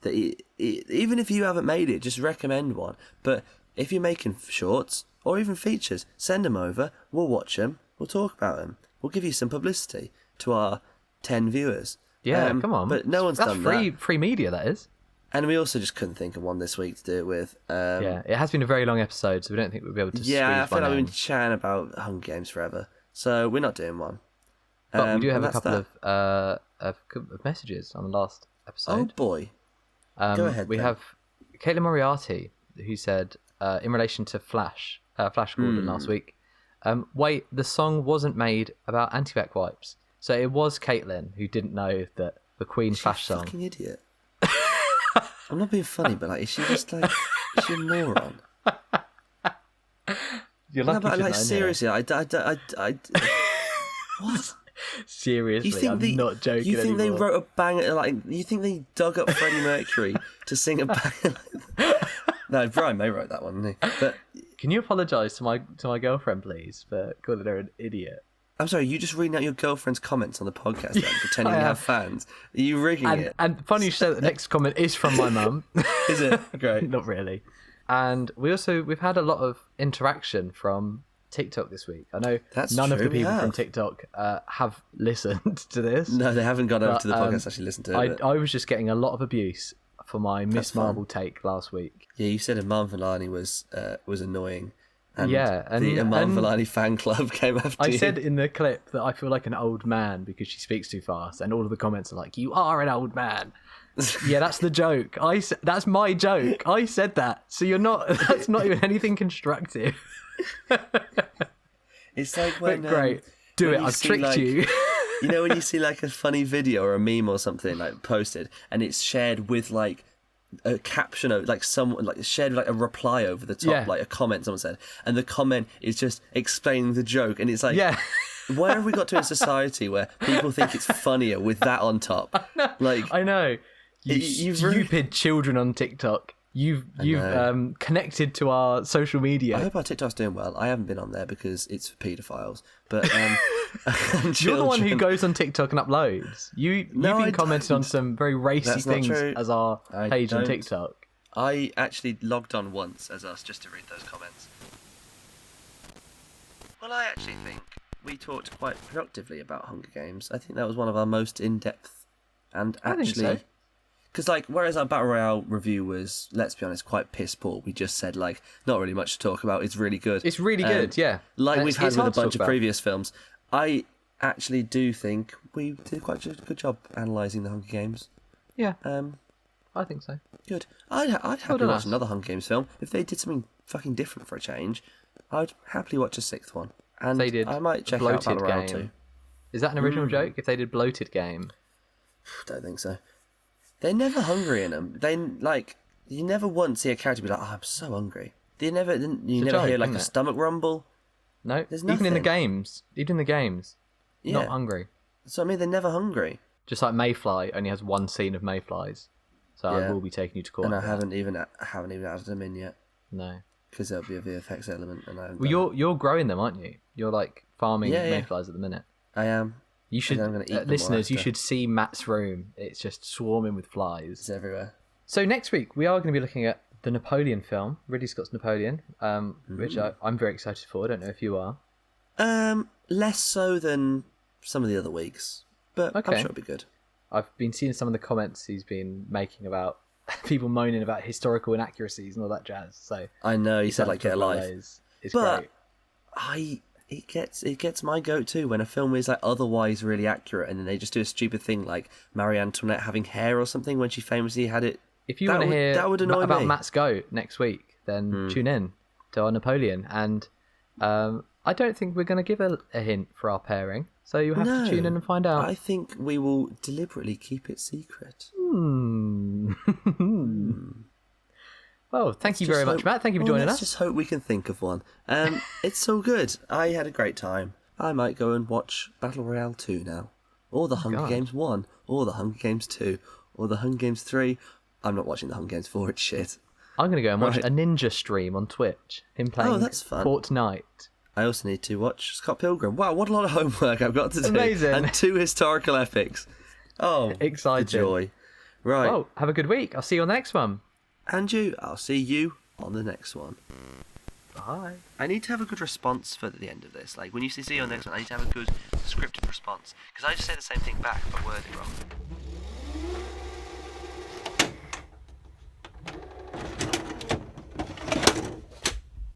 That even if you haven't made it, just recommend one. But if you're making shorts or even features, send them over. We'll watch them. We'll talk about them. We'll give you some publicity to our 10 viewers. Yeah, come on. But no one's done that. Free media, that is. And we also just couldn't think of one this week to do it with. Yeah, it has been a very long episode, so we don't think we'll be able to Yeah, I squeeze feel one like we've in. been chatting about Hunger Games forever. So we're not doing one. But we do have and a couple of messages on the last Oh episode. boy. Go ahead. We then. have Caitlin Moriarty, who said, in relation to Flash Gordon last week, wait, the song wasn't made about antibac wipes. So it was Caitlin who didn't know that the Queen Flash She's a song. fucking idiot. I'm not being funny, but like, is she just like, is she a moron? You're No, lucky but she's like not in seriously, what? here. Seriously, I'm not joking. You think anymore. they wrote a banger like? You think they dug up Freddie Mercury to sing a banger? No, Brian May wrote that one, didn't he? But Can you apologise to my girlfriend, please, for calling her an idiot? I'm sorry, you just reading out your girlfriend's comments on the podcast, then, pretending I you am. have fans. Are you rigging it? And funny you said that the next comment is from my mum. Is it? Great. Not really. And we've had a lot of interaction from TikTok this week. I know That's none of true, the we people from have. TikTok have listened to this. No, they haven't gone over But, to the podcast to actually listen to it. I was just getting a lot of abuse for my Miss fine. Marvel take last week. Yeah, you said Iman Vellani was annoying. And Yeah, and- the Iman and Vellani fan club came after I you. said in the clip that I feel like an old man because she speaks too fast, and all of the comments are like, "You are an old man." Yeah, that's the joke. That's my joke. I said that, so you're not. That's not even anything constructive. It's like when But great, do when it. you I've see, tricked like, you. You know when you see like a funny video or a meme or something like posted, and it's shared with like a caption of like someone like shared like a reply over the top, Yeah. like a comment someone said, and the comment is just explaining the joke, and it's like, Yeah. where have we got to in society where people think it's funnier with that on top? Like, I know. You You've really- stupid children on TikTok. You've know. connected to our social media. I hope our TikTok's doing well. I haven't been on there because it's for paedophiles, but You're the one who children- goes on TikTok and uploads. You've No, been I commenting don't. on some very racy That's not things true. as our I page on don't. TikTok. I actually logged on once as us just to read those comments. Well, I actually think we talked quite productively about Hunger Games. I think that was one of our most in-depth and I think actually... so. Because, like, whereas our Battle Royale review was, let's be honest, quite piss poor, we just said, like, not really much to talk about, it's really good. It's really good, yeah. Like And we've it's had with a hard to bunch talk of about. previous films. I actually do think we did quite a good job analysing the Hunger Games. Yeah, Um, I think so. Good. I'd happily done watch us. another Hunger Games film. If they did something fucking different for a change, I'd happily watch a sixth one. And They did I might check out Bloated Battle Royale Game. too. Is that an original joke? If they did Bloated Game. Don't think so. They're never hungry in them. They like you never once see a character be like, "Oh, I'm so hungry." You never hear like a stomach rumble. No, there's even in the nothing. games, not hungry. So I mean, they're never hungry. Just like Mayfly only has one scene of Mayflies, so I will be taking you to court. And I haven't even added them in yet. No, because there'll be a VFX element, and I. Well, you're growing them, aren't you? You're like farming Mayflies at the minute. I am. You should, I'm gonna eat listeners. You should see Matt's room. It's just swarming with flies. It's everywhere. So next week we are going to be looking at the Napoleon film, Ridley Scott's Napoleon, which I'm very excited for. I don't know if you are. Less so than some of the other weeks, but I'm sure it'll be good. I've been seeing some of the comments he's been making about people moaning about historical inaccuracies and all that jazz. So I know he said like get a life. It's but great. It gets my goat too when a film is like otherwise really accurate and then they just do a stupid thing like Marie Antoinette having hair or something when she famously had it. If you want to hear about me. Matt's goat next week, then tune in to our Napoleon. And I don't think we're going to give a hint for our pairing, so you have to tune in and find out. I think we will deliberately keep it secret. Well, thank you very much, Matt. Thank you for joining us. Let's just hope we can think of one. It's all good. I had a great time. I might go and watch Battle Royale 2 now. Or the Hunger Games 1. Or the Hunger Games 2. Or the Hunger Games 3. I'm not watching the Hunger Games 4. It's shit. I'm going to go and watch a ninja stream on Twitch. Him playing that's fun. Fortnite. I also need to watch Scott Pilgrim. Wow, what a lot of homework I've got to do. Amazing. And 2 historical epics. Oh, exciting. The joy. Right. Well, have a good week. I'll see you on the next one. And you, I'll see you on the next one. Bye. I need to have a good response for the end of this. Like, when you see you on the next one, I need to have a good scripted response. Because I just say the same thing back, but worded wrong.